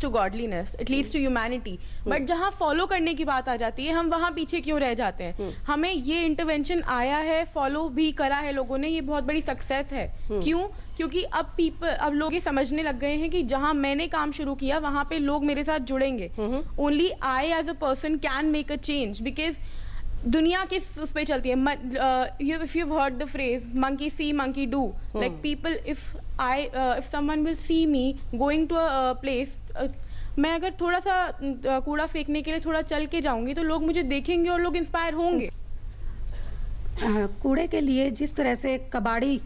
godliness, it leads to humanity, but जहाँ फॉलो करने की बात आ जाती है हम वहाँ पीछे क्यों रह जाते हैं? हमें ये इंटरवेंशन आया है, फॉलो भी करा है लोगों ने, ये बहुत बड़ी सक्सेस है। क्यों? क्योंकि अब लोग ये समझने लग गए हैं कि जहाँ मैंने काम शुरू किया वहाँ पे लोग मेरे साथ जुड़ेंगे। Only I as a person can make a change, because दुनिया किस उस पे चलती है? if you've heard the phrase monkey see monkey do, like people, if someone will see me going to a place, मैं अगर थोड़ा सा कूड़ा फेंकने के लिए थोड़ा चल के जाऊंगी तो लोग मुझे देखेंगे और लोग इंस्पायर होंगे। कूड़े के लिए जिस तरह से कबाड़ी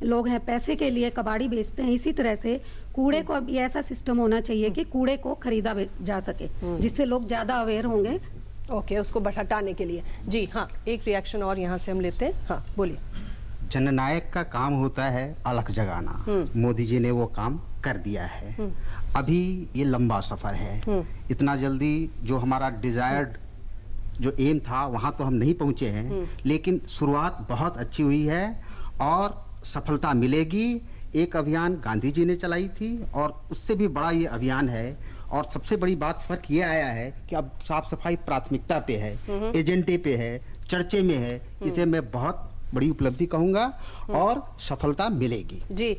लोग हैं, पैसे के लिए कबाड़ी बेचते हैं, इसी तरह से कूड़े को भी ऐसा सिस्टम होना चाहिए कि कूड़े को खरीदा जा सके, जिससे लोग ज्यादा अवेयर होंगे। ओके, उसको हटाने के लिए। जी हाँ, एक रिएक्शन और यहाँ से हम लेते हैं। हाँ बोलिए। जननायक का काम होता है अलख जगाना, मोदी जी ने वो काम कर दिया है। अभी ये लंबा सफर है, इतना जल्दी जो हमारा डिजायर्ड जो एम था वहाँ तो हम नहीं पहुँचे हैं, लेकिन शुरुआत बहुत अच्छी हुई है और सफलता मिलेगी। एक अभियान गांधी जी ने चलाई थी और उससे भी बड़ा ये अभियान है। और सबसे बड़ी बात फर्क ये आया है कि अब साफ सफाई प्राथमिकता पे है, एजेंडे पे है, चर्चे में है। इसे मैं बहुत बड़ी उपलब्धि कहूंगा और सफलता मिलेगी। जी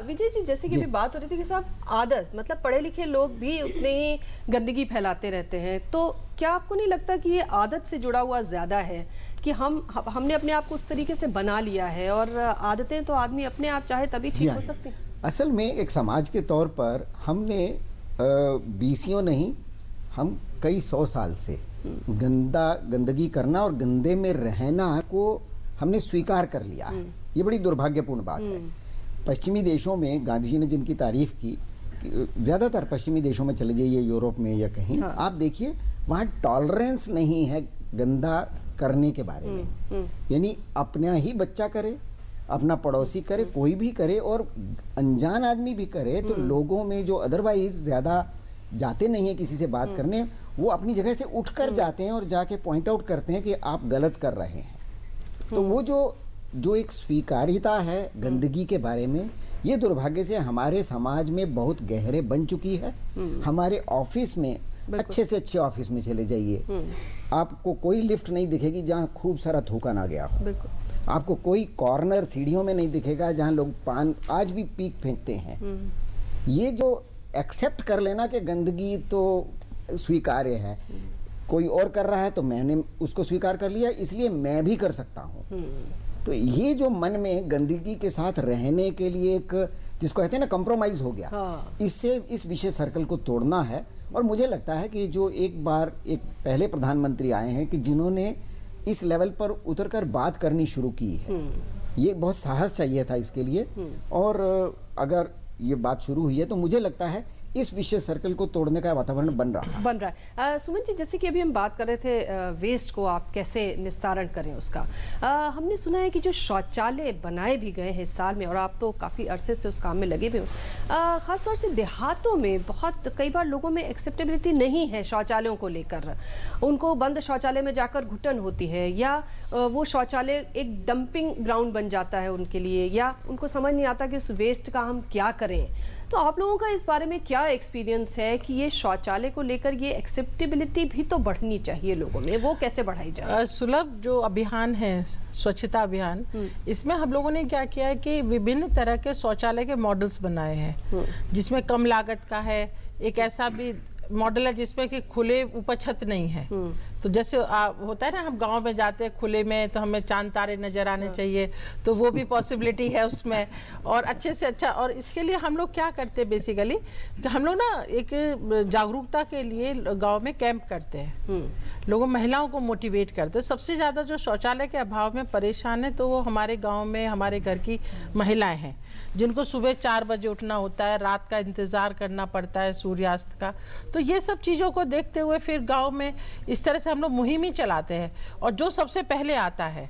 विजय जी, जैसे कि अभी बात हो रही थी कि साहब आदत, मतलब पढ़े लिखे लोग भी उतने ही गंदगी फैलाते रहते हैं, तो क्या आपको नहीं लगता कि ये आदत से जुड़ा हुआ ज्यादा है कि हमने अपने आप को उस तरीके से बना लिया है? और आदतें तो आदमी अपने आप चाहे तभी ठीक हो सकती हैं। असल में एक समाज के तौर पर हमने बीसियों नहीं, हम कई 100 साल से गंदगी करना और गंदे में रहना को हमने स्वीकार कर लिया है। ये बड़ी दुर्भाग्यपूर्ण बात है। पश्चिमी देशों में गांधी जी ने जिनकी तारीफ की, ज्यादातर पश्चिमी देशों में चले जाइए, यूरोप में या कहीं, आप देखिए वहाँ टॉलरेंस नहीं है गंदा करने के बारे में। यानी अपना ही बच्चा करे, अपना पड़ोसी करे, कोई भी करे और अनजान आदमी भी करे, तो लोगों में जो अदरवाइज ज्यादा जाते नहीं है किसी से बात करने, वो अपनी जगह से उठकर जाते हैं और जाके पॉइंट आउट करते हैं कि आप गलत कर रहे हैं। तो वो जो एक स्वीकार्यता है गंदगी के बारे में, ये दुर्भाग्य से हमारे समाज में बहुत गहरे बन चुकी है। हमारे ऑफिस में, अच्छे से अच्छे ऑफिस में चले जाइए, आपको कोई लिफ्ट नहीं दिखेगी जहाँ खूब सारा थूका ना गया हो। आपको कोई कॉर्नर सीढ़ियों में नहीं दिखेगा जहाँ लोग पान आज भी पीक फेंकते हैं। ये जो एक्सेप्ट कर लेना कि गंदगी तो स्वीकार्य है, कोई और कर रहा है तो मैंने उसको स्वीकार कर लिया, इसलिए मैं भी कर सकता हूँ। तो ये जो मन में गंदगी के साथ रहने के लिए एक, जिसको कहते हैं ना, कंप्रोमाइज हो गया, इससे इस विशेष सर्कल को तोड़ना है। और मुझे लगता है कि जो एक बार एक पहले प्रधानमंत्री आए हैं कि जिन्होंने इस लेवल पर उतरकर बात करनी शुरू की है, ये बहुत साहस चाहिए था इसके लिए। और अगर ये बात शुरू हुई है तो मुझे लगता है इस विशेष सर्कल को तोड़ने का वातावरण बन रहा है। सुमन जी, जैसे कि अभी हम बात कर रहे थे वेस्ट को आप कैसे निस्तारण करें उसका, हमने सुना है कि जो शौचालय बनाए भी गए हैं इस साल में, और आप तो काफ़ी अरसे से उस काम में लगे भी हो, ख़ासतौर से देहातों में बहुत कई बार लोगों में एक्सेप्टेबिलिटी नहीं है शौचालयों को लेकर। उनको बंद शौचालय में जाकर घुटन होती है, या वो शौचालय एक डंपिंग ग्राउंड बन जाता है उनके लिए, या उनको समझ नहीं आता कि उस वेस्ट का हम क्या करें। तो आप लोगों का इस बारे में क्या एक्सपीरियंस है कि ये शौचालय को लेकर ये एक्सेप्टेबिलिटी भी तो बढ़नी चाहिए लोगों में, वो कैसे बढ़ाई जाए? सुलभ जो अभियान है, स्वच्छता अभियान, इसमें हम लोगों ने क्या किया है कि विभिन्न तरह के शौचालय के मॉडल्स बनाए हैं, जिसमें कम लागत का है, एक ऐसा भी मॉडल है जिसमें कि खुले ऊपर छत नहीं है। तो जैसे होता है ना, हम गांव में जाते हैं खुले में तो हमें चांद तारे नजर आने चाहिए, तो वो भी पॉसिबिलिटी है उसमें, और अच्छे से अच्छा। और इसके लिए हम लोग क्या करते हैं बेसिकली कि हम लोग ना एक जागरूकता के लिए गांव में कैंप करते हैं, लोगों महिलाओं को मोटिवेट करते हैं। सबसे ज़्यादा जो शौचालय के अभाव में परेशान है तो वो हमारे गाँव में हमारे घर की महिलाएँ हैं, जिनको सुबह 4 बजे उठना होता है, रात का इंतज़ार करना पड़ता है सूर्यास्त का। तो ये सब चीज़ों को देखते हुए फिर गांव में इस तरह से हम लोग मुहिम ही चलाते हैं। और जो सबसे पहले आता है,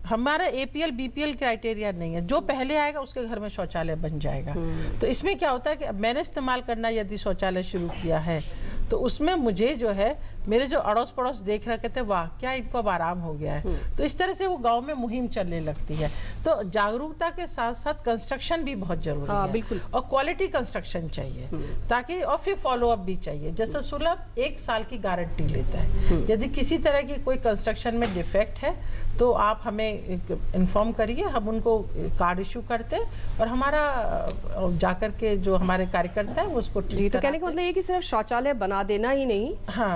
हमारा APL BPL क्राइटेरिया नहीं है, जो पहले आएगा उसके घर में शौचालय बन जाएगा। तो इसमें क्या होता है कि मैंने इस्तेमाल करना यदि शौचालय शुरू किया है तो उसमें मुझे जो है मेरे जो अड़ोस पड़ोस देख रहे थे, वाह क्या इनको अब आराम हो गया है। तो इस तरह से वो गांव में मुहिम चलने लगती है। तो जागरूकता के साथ साथ कंस्ट्रक्शन भी बहुत जरूरी है, बिल्कुल, और क्वालिटी कंस्ट्रक्शन चाहिए ताकि, और फिर फॉलो अप भी चाहिए। जैसे सुलभ 1 साल की गारंटी लेता है, यदि किसी तरह की कोई कंस्ट्रक्शन में डिफेक्ट है तो आप हमें इन्फॉर्म करिए, हम उनको कार्ड इशू करते हैं और हमारा जाकर के जो हमारे कार्यकर्ता है वो उसको ठीक। तो कहने का मतलब ये कि सिर्फ शौचालय बना देना ही नहीं,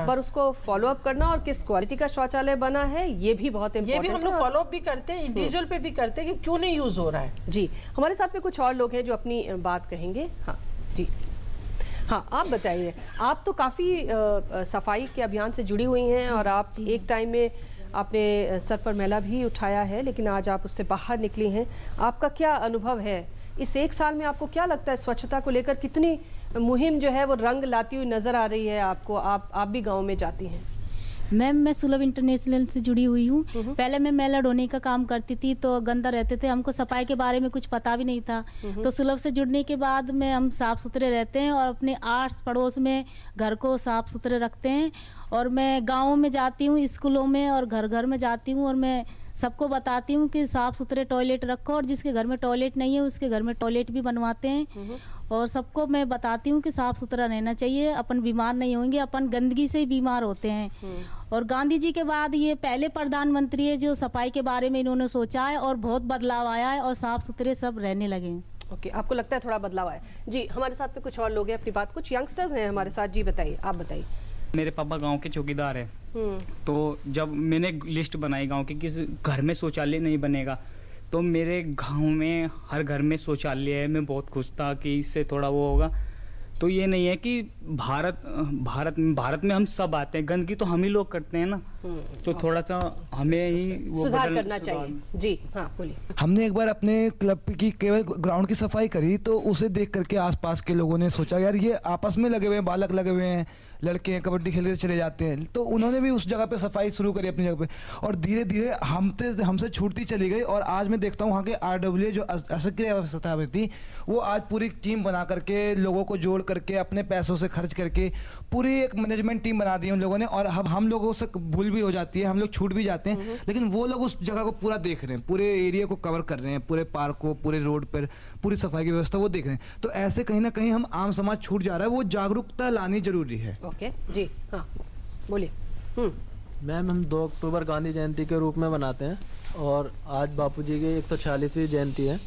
पर उसको फॉलो अप करना, और किस क्वालिटी का शौचालय बना है ये भी बहुत इम्पोर्टेंट है। ये भी हम लोग फॉलो अप भी करते हैं, इंडिविजुअल पे भी करते हैं कि क्यों नहीं यूज हो रहा है। जी, हमारे साथ में कुछ और लोग हैं जो अपनी बात कहेंगे। हाँ जी, हाँ आप बताइए। आप तो काफ़ी सफाई के अभियान से जुड़ी हुई हैं, और आप एक टाइम में आपने सर पर मैला भी उठाया है, लेकिन आज आप उससे बाहर निकली हैं। आपका क्या अनुभव है इस 1 साल में? आपको क्या लगता है स्वच्छता को लेकर कितनी मुहिम जो है वो रंग लाती हुई नज़र आ रही है आपको? आप भी गांव में जाती हैं। मैम, मैं सुलभ इंटरनेशनल से जुड़ी हुई हूँ। पहले मैं मैला ढोने का काम करती थी, तो गंदा रहते थे, हमको सफाई के बारे में कुछ पता भी नहीं था। तो सुलभ से जुड़ने के बाद में हम साफ़ सुथरे रहते हैं और अपने आस पड़ोस में घर को साफ़ सुथरे रखते हैं। और मैं गाँव में जाती हूँ, स्कूलों में, और घर घर में जाती हूँ, और मैं सबको बताती हूँ कि साफ़ सुथरे टॉयलेट रखो, और जिसके घर में टॉयलेट नहीं है उसके घर में टॉयलेट भी बनवाते हैं। और सबको मैं बताती हूँ कि साफ़ सुथरा रहना चाहिए, अपन बीमार नहीं होंगे, अपन गंदगी से ही बीमार होते हैं। और गांधी जी के बाद ये पहले प्रधानमंत्री है जो सफाई के बारे में इन्होंने सोचा है, और बहुत बदलाव आया है, और साफ़ सुथरे सब रहने लगे हैं। ओके, आपको लगता है थोड़ा बदलाव आया? जी, हमारे साथ में कुछ और लोग हैं अपनी बात, कुछ यंगस्टर्स हैं हमारे साथ। जी बताइए, आप बताइए। मेरे पापा गांव के चौकीदार हैं, तो जब मैंने लिस्ट बनाई गांव की किस घर में शौचालय नहीं बनेगा, तो मेरे गांव में हर घर में शौचालय है। मैं बहुत खुश था कि इससे थोड़ा वो होगा। तो ये नहीं है कि भारत में हम सब आते हैं, गंदगी तो हम ही लोग करते हैं ना, तो थोड़ा सा हमें ही वो सुधार करना चाहिए। जी हाँ, बोलिए। हमने एक बार अपने क्लब की केवल ग्राउंड की सफाई करी, तो उसे देख करके आसपास के लोगों ने सोचा यार ये आपस में लगे हुए हैं, बालक लगे हुए हैं, लड़के हैं, कबड्डी खेलते चले जाते हैं। तो उन्होंने भी उस जगह पे सफाई शुरू करी अपनी जगह पे, और धीरे धीरे हमसे छूटती चली गई। और आज मैं देखता हूँ वहाँ के RWA जो असक्रिय अवस्था में थी, वो आज पूरी टीम बना करके, लोगों को जोड़ करके, अपने पैसों से खर्च करके पूरी एक मैनेजमेंट टीम बना दी उन लोगों ने। और अब हम लोगों से भूल भी हो जाती है, हम लोग छूट भी जाते हैं, लेकिन वो लोग उस जगह को पूरा देख रहे हैं, पूरे एरिया को कवर कर रहे हैं, पूरे पार्क को, पूरे रोड पर पूरी सफाई की व्यवस्था वो देख रहे हैं। तो ऐसे कहीं ना कहीं हम आम समाज छूट जा रहा है, वो जागरूकता लानी जरूरी है। ओके जी हाँ, बोलिए। मैम, हम 2 अक्टूबर गांधी जयंती के रूप में मनाते हैं, और आज बापूजी की 146वीं जयंती है।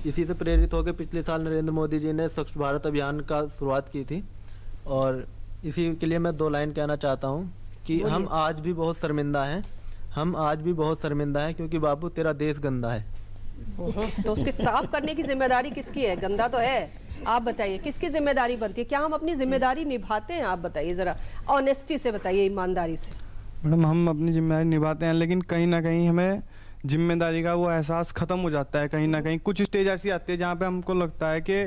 इसी से प्रेरित होकर पिछले साल नरेंद्र मोदी जी ने स्वच्छ भारत अभियान का शुरुआत की थी, और इसी के लिए मैं 2 लाइन कहना चाहता हूँ कि हम आज भी बहुत शर्मिंदा हैं, क्योंकि बापू तेरा देश गंदा है। तो उसके साफ करने की जिम्मेदारी किसकी है? गंदा तो है, आप बताइए किसकी जिम्मेदारी बनती है? क्या हम अपनी जिम्मेदारी निभाते हैं? आप बताइए जरा, ऑनेस्टी से बताइए, ईमानदारी से। मैडम, हम अपनी जिम्मेदारी निभाते हैं, लेकिन कहीं ना कहीं हमें जिम्मेदारी का वो एहसास ख़त्म हो जाता है। कहीं ना कहीं कुछ स्टेज ऐसी आती है जहाँ पे हमको लगता है कि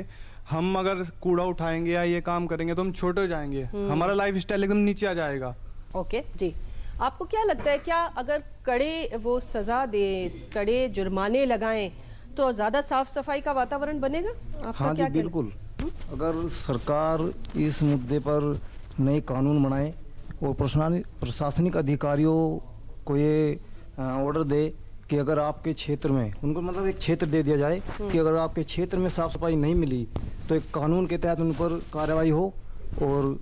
हम अगर कूड़ा उठाएंगे या ये काम करेंगे तो हम छोटे हो जाएंगे, हमारा लाइफ स्टाइल एकदम नीचे आ जाएगा। ओके जी, आपको क्या लगता है, क्या अगर कड़े वो सजा दे, कड़े जुर्माने लगाएं तो ज्यादा साफ सफाई का वातावरण बनेगा? आपका हाँ जी क्या बिल्कुल। अगर सरकार इस मुद्दे पर नए कानून बनाए और प्रशासनिक अधिकारियों को ये ऑर्डर दे कि अगर आपके क्षेत्र में, उनको मतलब एक क्षेत्र दे दिया जाए कि अगर आपके क्षेत्र में साफ सफाई नहीं मिली तो एक कानून के तहत उन पर कार्रवाई हो, और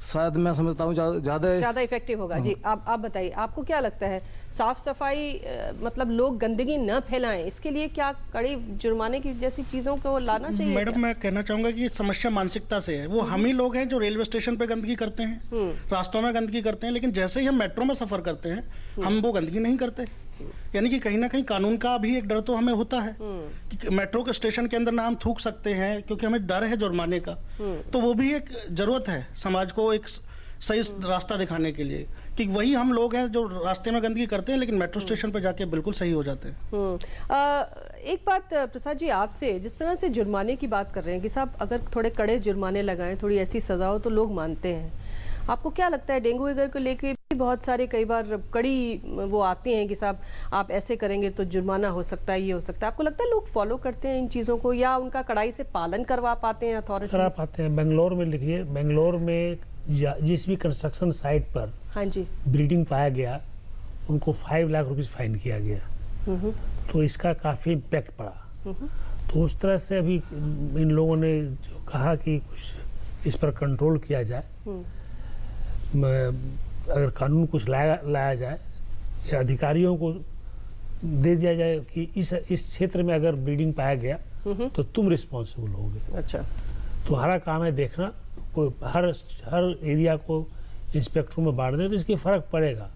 शायद मैं समझता हूँ ज़्यादा इफेक्टिव होगा। जी आप बताइए, आपको क्या लगता है, साफ सफाई मतलब लोग गंदगी न फैलाएं, इसके लिए क्या कड़े जुर्माने की जैसी चीज़ों को लाना चाहिए? मैडम मैं कहना चाहूँगा कि समस्या मानसिकता से है। वो हम ही लोग हैं जो रेलवे स्टेशन पे गंदगी करते हैं, रास्तों में गंदगी करते हैं, लेकिन जैसे ही हम मेट्रो में सफ़र करते हैं हम वो गंदगी नहीं करते। यानी कि कहीं ना कहीं कानून का भी एक डर तो हमें होता है कि मेट्रो के स्टेशन के अंदर ना हम थूक सकते हैं क्योंकि हमें डर है जुर्माने का। तो वो भी एक जरूरत है समाज को एक सही रास्ता दिखाने के लिए कि वही हम लोग हैं जो रास्ते में गंदगी करते हैं लेकिन मेट्रो स्टेशन पर जाके बिल्कुल सही हो जाते हैं। एक बात प्रसाद जी आपसे, जिस तरह से जुर्माने की बात कर रहे हैं कि साहब अगर थोड़े कड़े जुर्माने लगाएं, थोड़ी ऐसी सजा हो तो लोग मानते हैं, आपको क्या लगता है डेंगू वगैरह को लेके भी बहुत सारे कई बार कड़ी वो आती हैं कि साहब आप ऐसे करेंगे तो जुर्माना हो सकता है, ये हो सकता है, आपको लगता है लोग फॉलो करते हैं इन चीज़ों को या उनका कड़ाई से पालन करवा पाते हैं अथॉरिटीज? करा पाते हैं। बेंगलोर में लिखिए, बेंगलोर में जिस भी कंस्ट्रक्शन साइट पर हाँ जी ब्रीडिंग पाया गया उनको 5 लाख रुपीस फाइन किया गया। तो इसका काफ़ी इम्पैक्ट पड़ा। तो उस तरह से अभी इन लोगों ने जो कहा कि कुछ इस पर कंट्रोल किया जाए, अगर कानून कुछ लाया जाए या अधिकारियों को दे दिया जाए कि इस क्षेत्र में अगर ब्रीडिंग पाया गया तो तुम रिस्पॉन्सिबल होगे। अच्छा, तुम्हारा काम है देखना, कोई हर एरिया को इंस्पेक्टरों में बांट दे तो इसके फर्क पड़ेगा।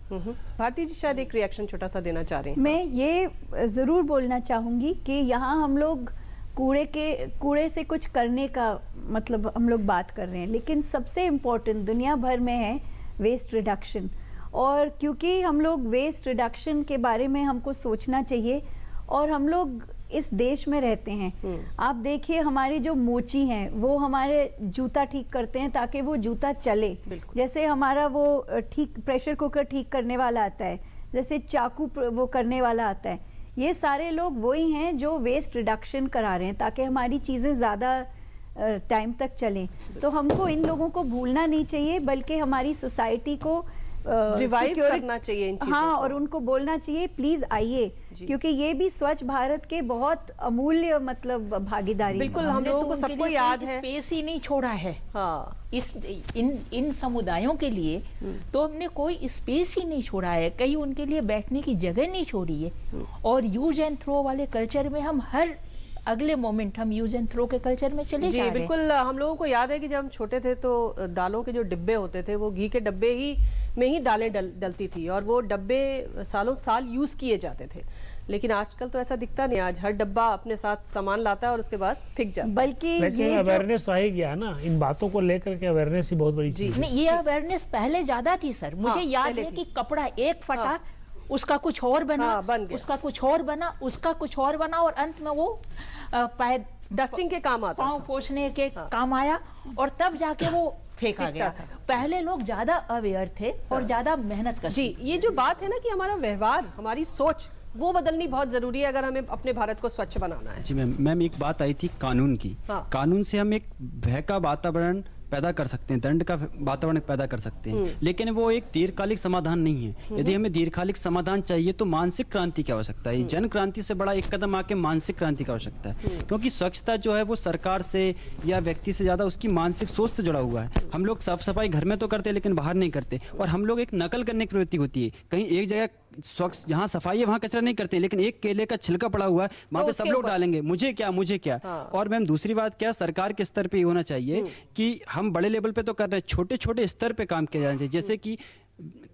भारती जी शायद एक रिएक्शन छोटा सा देना चाह रहे हैं। मैं ये ज़रूर बोलना चाहूँगी कि यहाँ हम लोग कूड़े से कुछ करने का मतलब हम लोग बात कर रहे हैं, लेकिन सबसे इम्पोर्टेंट दुनिया भर में है वेस्ट रिडक्शन। और क्योंकि हम लोग वेस्ट रिडक्शन के बारे में हमको सोचना चाहिए और हम लोग इस देश में रहते हैं। आप देखिए हमारी जो मोची हैं वो हमारे जूता ठीक करते हैं ताकि वो जूता चले। जैसे हमारा वो ठीक प्रेशर कुकर ठीक करने वाला आता है, जैसे चाकू वो करने वाला आता है, ये सारे लोग वही हैं जो वेस्ट रिडक्शन करा रहे हैं ताकि हमारी चीज़ें ज़्यादा टाइम तक चलें। तो हमको इन लोगों को भूलना नहीं चाहिए बल्कि हमारी सोसाइटी को रिवाइव करना चाहिए इन चीजों हाँ को। और उनको बोलना चाहिए प्लीज आइए, क्योंकि ये भी स्वच्छ भारत के बहुत अमूल्य मतलब भागीदारी। बिल्कुल, हम लोगों को सबको याद है, स्पेस ही नहीं छोड़ा है। हाँ, इन समुदायों के लिए तो हमने कोई स्पेस ही नहीं छोड़ा है, कहीं उनके लिए बैठने की जगह नहीं छोड़ी है। और यूज एंड थ्रो वाले कल्चर में हम हर अगले मोमेंट हम यूज एंड थ्रो के कल्चर में चले जा रहे हैं। बिल्कुल, हम लोगों को याद है कि जब हम छोटे थे तो दालों के जो डिब्बे होते थे वो घी के डब्बे ही में ही दालें डलती थी और वो डब्बे सालों साल यूज किए जाते थे। लेकिन आजकल तो ऐसा दिखता नहीं, आज हर डब्बा अपने साथ सामान लाता है और उसके बाद फेंक जाता है। बल्कि लेकिन अवेयरनेस तो आ ही गया ना, इन बातों को लेकर के अवेयरनेस ही बहुत बड़ी चीज है। नहीं, ये अवेयरनेस पहले ज्यादा थी सर। मुझे याद है कि कपड़ा एक फटा, उसका कुछ और बना, उसका कुछ और बना, उसका कुछ और बना और अंत में वो डस्टिंग के काम आता, पाँव पोंछने के काम आया और तब जाके वो फेंका गया था। पहले लोग ज्यादा अवेयर थे और ज्यादा मेहनत करते। जी, ये जो बात है ना कि हमारा व्यवहार, हमारी सोच वो बदलनी बहुत जरूरी है अगर हमें अपने भारत को स्वच्छ बनाना है। जी मैम एक बात आई थी कानून की। कानून से हम एक भय का वातावरण पैदा कर सकते हैं, दंड का वातावरण पैदा कर सकते हैं, लेकिन वो एक दीर्घकालिक समाधान नहीं है। यदि हमें दीर्घकालिक समाधान चाहिए तो मानसिक क्रांति की आवश्यकता है। जन क्रांति से बड़ा एक कदम आके मानसिक क्रांति की आवश्यकता है, क्योंकि स्वच्छता जो है वो सरकार से या व्यक्ति से ज्यादा उसकी मानसिक सोच से जुड़ा हुआ है। हम लोग साफ सफाई घर में तो करते हैं लेकिन बाहर नहीं करते, और हम लोग एक नकल करने की प्रवृत्ति होती है। कहीं एक जगह स्वच्छ जहाँ सफाई है वहाँ कचरा नहीं करते, लेकिन एक केले का छिलका पड़ा हुआ है वहाँ पे सब लोग डालेंगे, मुझे क्या। और मैम दूसरी बात क्या, सरकार के स्तर पे ये होना चाहिए कि हम बड़े लेवल पे तो कर रहे हैं, छोटे छोटे स्तर पे काम किया जाना चाहिए। जैसे कि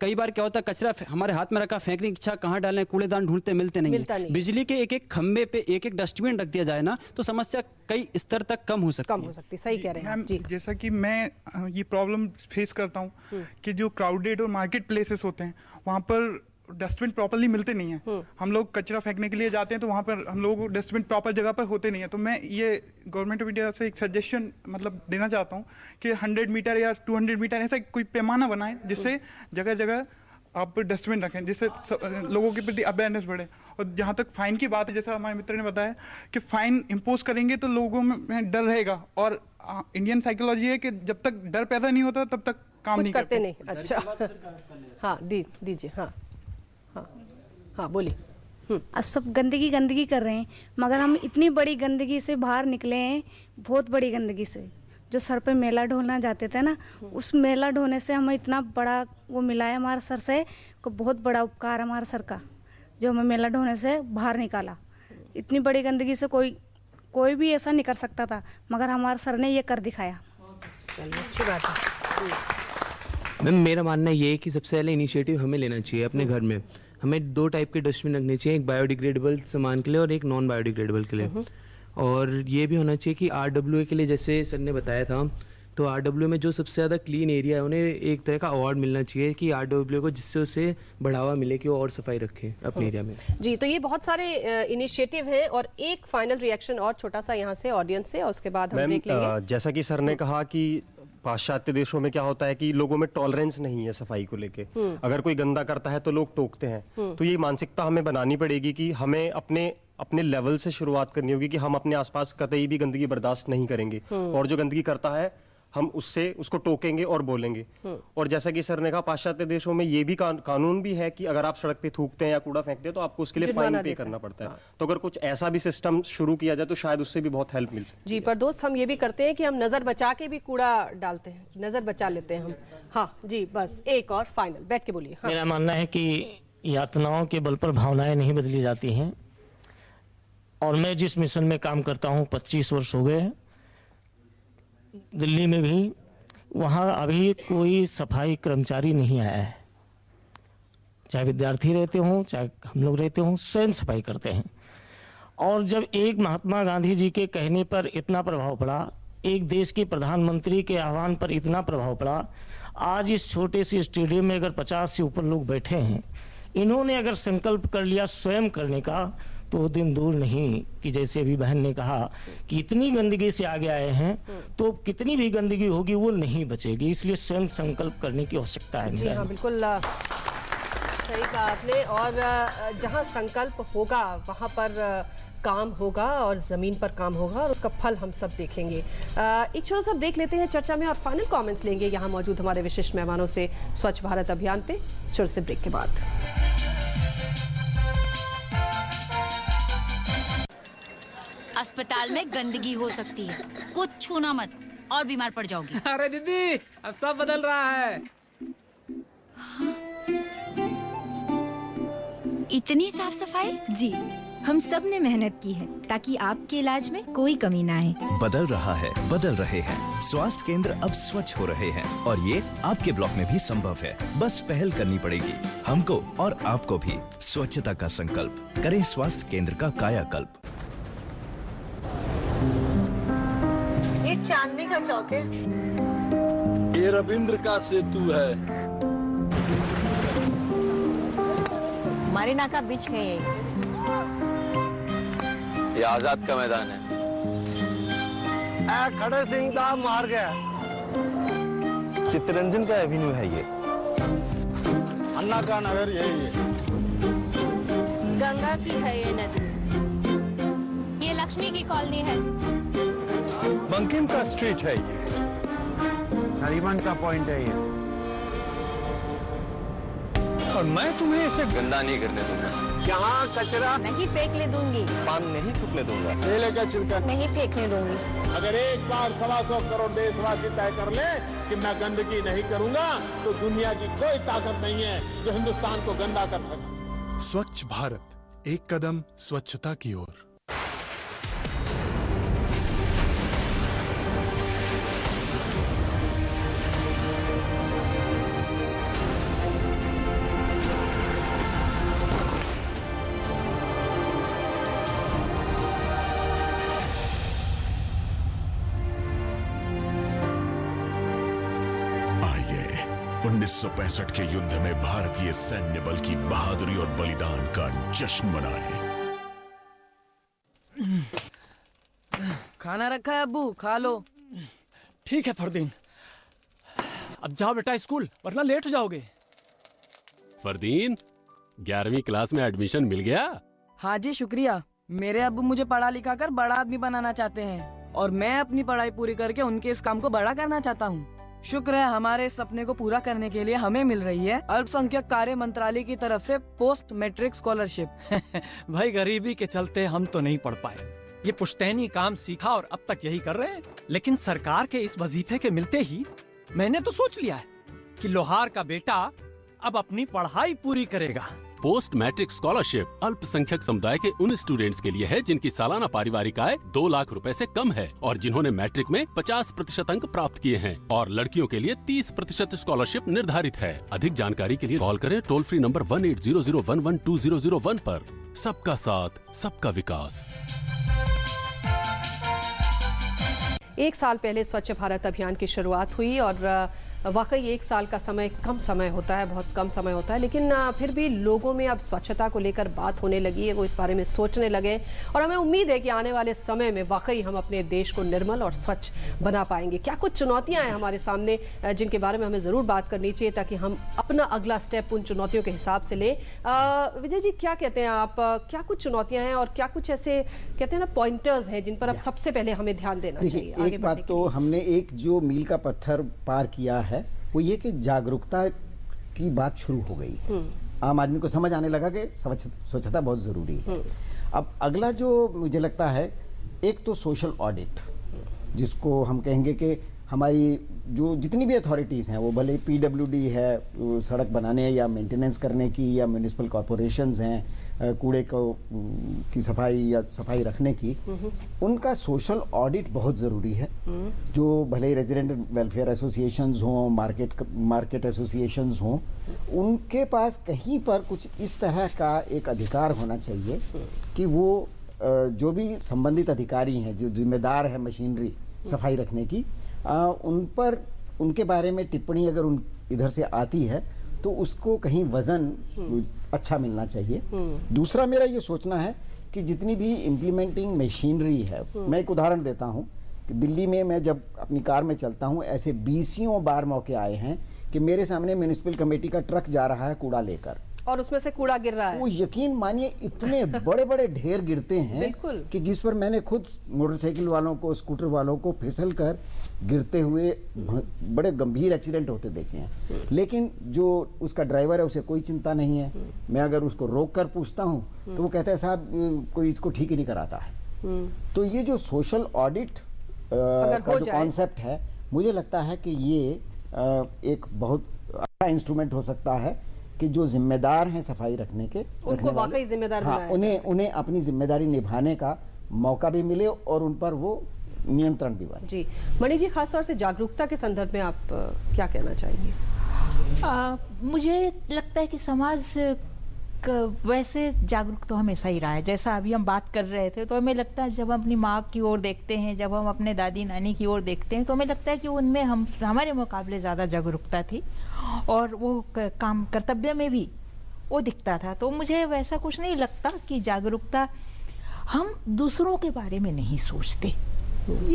कई बार क्या होता है, कचरा हमारे हाथ में रखा, फेंकने की इच्छा, कहाँ डालें, कूड़ेदान ढूंढते मिलते नहीं। बिजली के एक एक खंबे पे एक एक डस्टबिन रख दिया जाए ना तो समस्या कई स्तर तक कम हो सकती। सही कह रहे हैं जी। जैसा कि मैं ये प्रॉब्लम फेस करता हूँ कि जो क्राउडेड और मार्केट प्लेसेस होते हैं वहाँ पर डस्टबिन प्रॉपरली मिलते नहीं हैं। हम लोग कचरा फेंकने के लिए जाते हैं तो वहाँ पर हम लोग डस्टबिन प्रॉपर जगह पर होते नहीं है। तो मैं ये गवर्नमेंट ऑफ इंडिया से एक सजेशन मतलब देना चाहता हूँ कि 100 मीटर या 200 मीटर ऐसा कोई पैमाना बनाएं जिससे जगह जगह आप डस्टबिन रखें, जिससे लोगों के प्रति अवेयरनेस बढ़े। और जहाँ तक फाइन की बात है, जैसा हमारे मित्र ने बताया कि फाइन इम्पोज करेंगे तो लोगों में डर रहेगा। और इंडियन साइकोलॉजी है कि जब तक डर पैदा नहीं होता तब तक काम नहीं करते नहीं। अच्छा हाँ दीजिए। हाँ हाँ हाँ बोलिए। अब सब गंदगी कर रहे हैं, मगर हम इतनी बड़ी गंदगी से बाहर निकले हैं, बहुत बड़ी गंदगी से। जो सर पे मेला ढोना जाते थे ना, उस मेला ढोने से हमें इतना बड़ा वो मिला है हमारे सर से, को बहुत बड़ा उपकार हमारे सर का, जो हमें मेला ढोने से बाहर निकाला। इतनी बड़ी गंदगी से कोई भी ऐसा नहीं कर सकता था, मगर हमारे सर ने ये कर दिखाया। चलिए अच्छी बात है। मैम मेरा मानना ये है कि सबसे पहले इनिशिएटिव हमें लेना चाहिए अपने घर में। हमें 2 टाइप के डस्टबिन रखने चाहिए, एक बायोडिग्रेडेबल सामान के लिए और एक नॉन बायोडिग्रेडेबल के लिए। और ये भी होना चाहिए कि RWA के लिए, जैसे सर ने बताया था, तो RWA में जो सबसे ज़्यादा क्लीन एरिया है उन्हें एक तरह का अवार्ड मिलना चाहिए कि RWA को, जिससे उसे बढ़ावा मिले कि वो और सफाई रखें अपने एरिया में। जी, तो ये बहुत सारे इनिशिएटिव हैं। और एक फाइनल रिएक्शन और छोटा सा यहाँ से ऑडियंस से, और उसके बाद हम ब्रेक लेंगे। जैसा कि सर ने कहा कि पाश्चात्य देशों में क्या होता है कि लोगों में टॉलरेंस नहीं है सफाई को लेके। अगर कोई गंदा करता है तो लोग टोकते हैं। तो ये मानसिकता हमें बनानी पड़ेगी कि हमें अपने लेवल से शुरुआत करनी होगी कि हम अपने आसपास कतई भी गंदगी बर्दाश्त नहीं करेंगे, और जो गंदगी करता है हम उसको टोकेंगे और बोलेंगे। और जैसा कि सर ने कहा, पाश्चात्य देशों में ये भी कानून भी है कि अगर आप सड़क पे थूकते हैं या कूड़ा फेंकते हैं तो आपको उसके लिए फाइन पे करना पड़ता है। तो अगर कुछ ऐसा भी सिस्टम शुरू किया जाए तो शायद उससे भी बहुत हेल्प मिल सके। जी, पर दोस्त हम ये भी करते हैं कि हम नजर बचा के भी कूड़ा डालते हैं, नजर बचा लेते हैं हम। हाँ जी, बस एक और फाइनल, बैठ के बोलिए। हाँ। मेरा मानना है कि यातनाओं के बल पर भावनाएं नहीं बदली जाती हैं। और मैं जिस मिशन में काम करता हूँ 25 वर्ष हो गए, दिल्ली में भी, वहाँ अभी कोई सफाई कर्मचारी नहीं आया है। चाहे विद्यार्थी रहते हों, चाहे हम लोग रहते हों, स्वयं सफाई करते हैं। और जब एक महात्मा गांधी जी के कहने पर इतना प्रभाव पड़ा, एक देश के प्रधानमंत्री के आह्वान पर इतना प्रभाव पड़ा, आज इस छोटे से स्टेडियम में अगर 50 से ऊपर लोग बैठे हैं, इन्होंने अगर संकल्प कर लिया स्वयं करने का, तो वो दिन दूर नहीं कि जैसे अभी बहन ने कहा कि इतनी गंदगी से आगे आए हैं तो कितनी भी गंदगी होगी वो नहीं बचेगी। इसलिए स्वयं संकल्प करने की आवश्यकता है। जी हाँ, बिल्कुल सही कहा आपने। और जहाँ संकल्प होगा वहाँ पर काम होगा और ज़मीन पर काम होगा, और उसका फल हम सब देखेंगे। एक छोटा सा ब्रेक लेते हैं चर्चा में और फाइनल कमेंट्स लेंगे यहाँ मौजूद हमारे विशिष्ट मेहमानों से स्वच्छ भारत अभियान पे, छोटे से ब्रेक के बाद। अस्पताल में गंदगी हो सकती है, कुछ छूना मत और बीमार पड़ जाओगी। अरे दीदी, अब सब बदल रहा है। इतनी साफ सफाई? जी, हम सब ने मेहनत की है ताकि आपके इलाज में कोई कमी ना आए। बदल रहा है, बदल रहे हैं। स्वास्थ्य केंद्र अब स्वच्छ हो रहे हैं और ये आपके ब्लॉक में भी संभव है। बस पहल करनी पड़ेगी हमको और आपको भी। स्वच्छता का संकल्प करें, स्वास्थ्य केंद्र का कायाकल्प। ये चांदनी का चौक है। ये रविंद्र का सेतु है। मरीना का बीच है ये आजाद का मैदान है। खड़े सिंह दा मार गया। चित्तरंजन का एवेन्यू है ये। अन्ना का नगर यही है। गंगा की है ये नदी। ये लक्ष्मी की कॉलोनी है। बंकिम का स्ट्रीट है ये। नरीमन का पॉइंट है ये। और मैं तुम्हें इसे गंदा नहीं करने दूंगा। यहाँ कचरा नहीं फेंकने दूंगी। पान नहीं थूकने दूंगा। केले का छिलका नहीं फेंकने दूंगी। अगर एक बार 125 करोड़ देशवासी तय कर ले कि मैं गंदगी नहीं करूंगा, तो दुनिया की कोई ताकत नहीं है जो हिंदुस्तान को गंदा कर सके। स्वच्छ भारत, एक कदम स्वच्छता की ओर। 1965 के युद्ध में भारतीय सैन्य बल की बहादुरी और बलिदान का जश्न मनाएं। खाना रखा है अब्बू, खा लो। ठीक है फरदीन, अब जाओ बेटा स्कूल, वरना लेट हो जाओगे। फरदीन, 11वीं क्लास में एडमिशन मिल गया? हाँ जी शुक्रिया। मेरे अब्बू मुझे पढ़ा लिखा कर बड़ा आदमी बनाना चाहते हैं और मैं अपनी पढ़ाई पूरी करके उनके इस काम को बड़ा करना चाहता हूँ। शुक्र है हमारे इस सपने को पूरा करने के लिए हमें मिल रही है अल्पसंख्यक कार्य मंत्रालय की तरफ से पोस्ट मैट्रिक स्कॉलरशिप। भाई गरीबी के चलते हम तो नहीं पढ़ पाए, ये पुश्तैनी काम सीखा और अब तक यही कर रहे हैं। लेकिन सरकार के इस वजीफे के मिलते ही मैंने तो सोच लिया है कि लोहार का बेटा अब अपनी पढ़ाई पूरी करेगा। पोस्ट मैट्रिक स्कॉलरशिप अल्पसंख्यक समुदाय के उन स्टूडेंट्स के लिए है जिनकी सालाना पारिवारिक आय 2 लाख रुपए से कम है और जिन्होंने मैट्रिक में 50% अंक प्राप्त किए हैं, और लड़कियों के लिए 30% स्कॉलरशिप निर्धारित है। अधिक जानकारी के लिए कॉल करें टोल फ्री नंबर 1800112001 पर। सबका साथ, सबका विकास। एक साल पहले स्वच्छ भारत अभियान की शुरुआत हुई और वाकई 1 साल का समय कम समय होता है, बहुत कम समय होता है, लेकिन फिर भी लोगों में अब स्वच्छता को लेकर बात होने लगी है, वो इस बारे में सोचने लगे और हमें उम्मीद है कि आने वाले समय में वाकई हम अपने देश को निर्मल और स्वच्छ बना पाएंगे। क्या कुछ चुनौतियां हैं हमारे सामने जिनके बारे में हमें ज़रूर बात करनी चाहिए ताकि हम अपना अगला स्टेप उन चुनौतियों के हिसाब से लें। विजय जी, क्या कहते हैं आप, क्या कुछ चुनौतियाँ हैं और क्या कुछ ऐसे कहते हैं ना पॉइंटर्स हैं जिन पर अब सबसे पहले हमें ध्यान देना चाहिए? एक बात तो हमने एक जो मील का पत्थर पार किया है वो ये कि जागरूकता की बात शुरू हो गई है। आम आदमी को समझ आने लगा कि स्वच्छता बहुत ज़रूरी है। अब अगला जो मुझे लगता है, एक तो सोशल ऑडिट, जिसको हम कहेंगे कि हमारी जो जितनी भी अथॉरिटीज़ हैं, वो भले पीडब्ल्यूडी है सड़क बनाने या मेंटेनेंस करने की, या म्यूनिसिपल कॉरपोरेशंस हैं कूड़े को की सफाई या सफाई रखने की, उनका सोशल ऑडिट बहुत ज़रूरी है। जो भले ही रेजिडेंट वेलफेयर एसोसिएशंस हों, मार्केट एसोसिएशंस हों, उनके पास कहीं पर कुछ इस तरह का एक अधिकार होना चाहिए कि वो जो भी संबंधित अधिकारी हैं, जो जिम्मेदार है मशीनरी सफाई रखने की, उन पर उनके बारे में टिप्पणी अगर उन इधर से आती है तो उसको कहीं वजन अच्छा मिलना चाहिए। दूसरा मेरा ये सोचना है कि जितनी भी इम्प्लीमेंटिंग मशीनरी है, मैं एक उदाहरण देता हूँ कि दिल्ली में मैं जब अपनी कार में चलता हूँ, ऐसे 20 बार मौके आए हैं कि मेरे सामने म्यूनिसिपल कमेटी का ट्रक जा रहा है कूड़ा लेकर और उसमें से कूड़ा गिर रहा है। वो यकीन मानिए इतने बड़े बड़े ढेर गिरते हैं कि जिस पर मैंने खुद मोटरसाइकिल वालों को, स्कूटर वालों को फिसल कर गिरते हुए बड़े गंभीर एक्सीडेंट होते देखे हैं। लेकिन जो उसका ड्राइवर है उसे कोई चिंता नहीं है। मैं अगर उसको रोक कर पूछता हूँ तो वो कहता है साहब कोई इसको ठीक ही नहीं कराता है। तो ये जो सोशल ऑडिट का जो कॉन्सेप्ट है, मुझे लगता है कि ये एक बहुत अच्छा इंस्ट्रूमेंट हो सकता है कि जो जिम्मेदार हैं सफाई रखने के, उनको वाकई जिम्मेदार बनाया, उन्हें अपनी जिम्मेदारी निभाने का मौका भी मिले और उन पर वो नियंत्रण भी बने। जी मणि जी, खासतौर से जागरूकता के संदर्भ में आप क्या कहना चाहेंगे? मुझे लगता है कि समाज वैसे जागरूक तो हमेशा ही रहा है। जैसा अभी हम बात कर रहे थे, तो हमें लगता है जब हम अपनी माँ की ओर देखते हैं, जब हम अपने दादी नानी की ओर देखते हैं, तो हमें लगता है कि उनमें हमारे मुकाबले ज़्यादा जागरूकता थी और वो काम कर्तव्य में भी वो दिखता था। तो मुझे वैसा कुछ नहीं लगता कि जागरूकता, हम दूसरों के बारे में नहीं सोचते।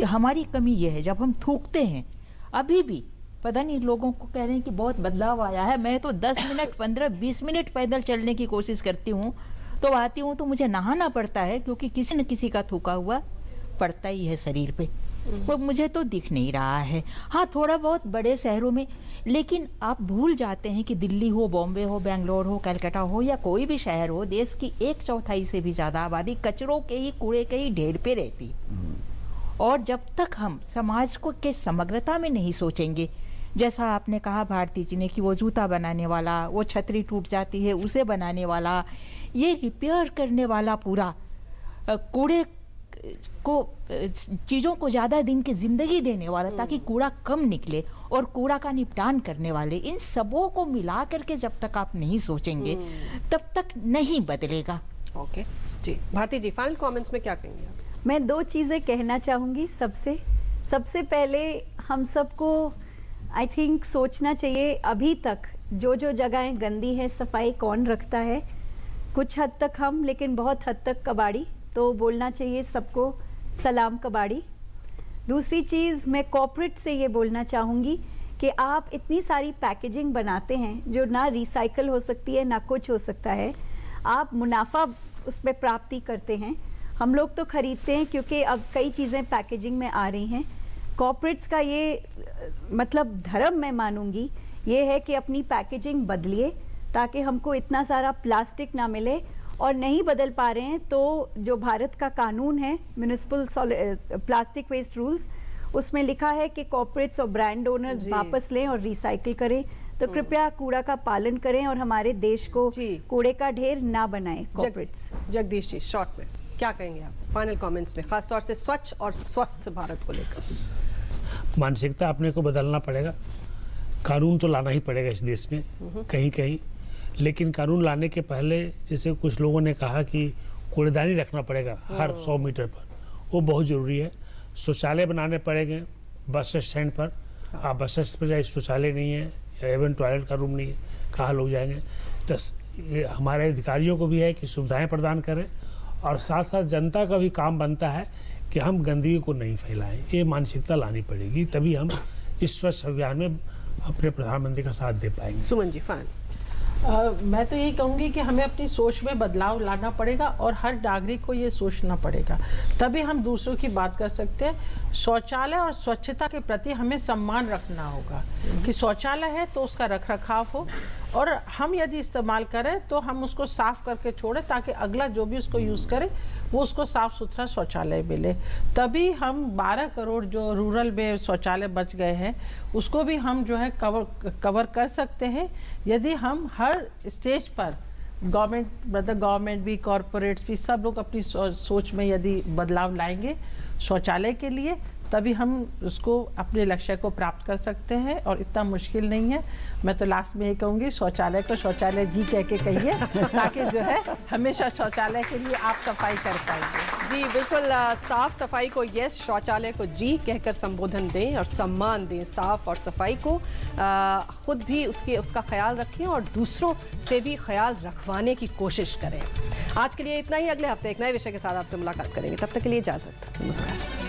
हमारी कमी ये है, जब हम थूकते हैं, अभी भी पता नहीं लोगों को कह रहे हैं कि बहुत बदलाव आया है। मैं तो 10 मिनट 15-20 मिनट पैदल चलने की कोशिश करती हूँ, तो आती हूँ तो मुझे नहाना पड़ता है क्योंकि किसी न किसी का थूका हुआ पड़ता ही है शरीर पे। तो मुझे तो दिख नहीं रहा है। हाँ, थोड़ा बहुत बड़े शहरों में, लेकिन आप भूल जाते हैं कि दिल्ली हो, बॉम्बे हो, बेंगलोर हो, कलकत्ता हो या कोई भी शहर हो, देश की 1/4 से भी ज़्यादा आबादी कचरों के ही, कूड़े के ही ढेर पे रहती। और जब तक हम समाज को के समग्रता में नहीं सोचेंगे, जैसा आपने कहा भारती जी ने कि वो जूता बनाने वाला, वो छतरी टूट जाती है उसे बनाने वाला, ये रिपेयर करने वाला, पूरा कूड़े को, चीज़ों को ज़्यादा दिन की ज़िंदगी देने वाला ताकि कूड़ा कम निकले, और कूड़ा का निपटान करने वाले, इन सबों को मिला करके जब तक आप नहीं सोचेंगे तब तक नहीं बदलेगा। ओके जी, भारती जी फाइनल कमेंट्स में क्या कहेंगे आप? मैं 2 चीज़ें कहना चाहूँगी। सबसे पहले हम सबको आई थिंक सोचना चाहिए अभी तक जो जो जगहें गंदी है सफाई कौन रखता है। कुछ हद तक हम, लेकिन बहुत हद तक कबाड़ी। तो बोलना चाहिए सबको सलाम कबाड़ी। दूसरी चीज़ मैं कॉर्पोरेट से ये बोलना चाहूँगी कि आप इतनी सारी पैकेजिंग बनाते हैं जो ना रिसाइकल हो सकती है ना कुछ हो सकता है। आप मुनाफा उस पर प्राप्ति करते हैं, हम लोग तो खरीदते हैं क्योंकि अब कई चीज़ें पैकेजिंग में आ रही हैं। कॉर्पोरेट्स का ये मतलब धर्म मैं मानूंगी ये है कि अपनी पैकेजिंग बदलिए ताकि हमको इतना सारा प्लास्टिक ना मिले। और नहीं बदल पा रहे हैं तो जो भारत का कानून है म्युनिसिपल प्लास्टिक वेस्ट रूल्स, उसमें लिखा है कि कॉर्पोरेट्स और ब्रांड ओनर्स वापस लें और रिसाइकिल करें। तो कृपया कूड़ा का पालन करें और हमारे देश को कूड़े का ढेर ना बनाएं कॉर्पोरेट्स। जगदीश जी, शॉर्ट में क्या कहेंगे आप फाइनल कमेंट्स में, खासतौर से स्वच्छ और स्वस्थ भारत को लेकर? मानसिकता अपने को बदलना पड़ेगा। कानून तो लाना ही पड़ेगा इस देश में कहीं कहीं, लेकिन कानून लाने के पहले जैसे कुछ लोगों ने कहा कि कूड़ेदानी रखना पड़ेगा हर 100 मीटर पर, वो बहुत ज़रूरी है। शौचालय बनाने पड़ेंगे बस स्टैंड पर। आप बस स्टैंड पर जाए, शौचालय नहीं है या एवं टॉयलेट का रूम नहीं है, कहाँ लोग जाएंगे? तो ये हमारे अधिकारियों को भी है कि सुविधाएं प्रदान करें, और साथ साथ जनता का भी काम बनता है कि हम गंदगी को नहीं फैलाएं। ये मानसिकता लानी पड़ेगी, तभी हम इस स्वच्छ अभियान में अपने प्रधानमंत्री का साथ दे पाएंगे। सुमन जी, फाइन। मैं तो यही कहूँगी कि हमें अपनी सोच में बदलाव लाना पड़ेगा और हर नागरिक को ये सोचना पड़ेगा, तभी हम दूसरों की बात कर सकते हैं। शौचालय और स्वच्छता के प्रति हमें सम्मान रखना होगा कि शौचालय है तो उसका रखरखाव हो, और हम यदि इस्तेमाल करें तो हम उसको साफ करके छोड़ें ताकि अगला जो भी उसको यूज़ करे वो उसको साफ सुथरा शौचालय मिले। तभी हम 12 करोड़ जो रूरल में शौचालय बच गए हैं उसको भी हम जो है कवर कर सकते हैं, यदि हम हर स्टेज पर गवर्नमेंट, मतलब गवर्नमेंट भी, कॉरपोरेट्स भी, सब लोग अपनी सोच में यदि बदलाव लाएंगे शौचालय के लिए, तभी हम उसको अपने लक्ष्य को प्राप्त कर सकते हैं और इतना मुश्किल नहीं है। मैं तो लास्ट में ये कहूँगी, शौचालय को शौचालय जी कह के कहिए ताकि जो है हमेशा शौचालय के लिए आप सफाई कर पाएंगे। जी बिल्कुल, साफ सफाई को यस, शौचालय को जी कहकर संबोधन दें और सम्मान दें साफ और सफाई को। खुद भी उसका ख्याल रखें और दूसरों से भी ख्याल रखवाने की कोशिश करें। आज के लिए इतना ही, अगले हफ्ते एक नए विषय के साथ आपसे मुलाकात करेंगे, तब तक के लिए इजाज़त, नमस्कार।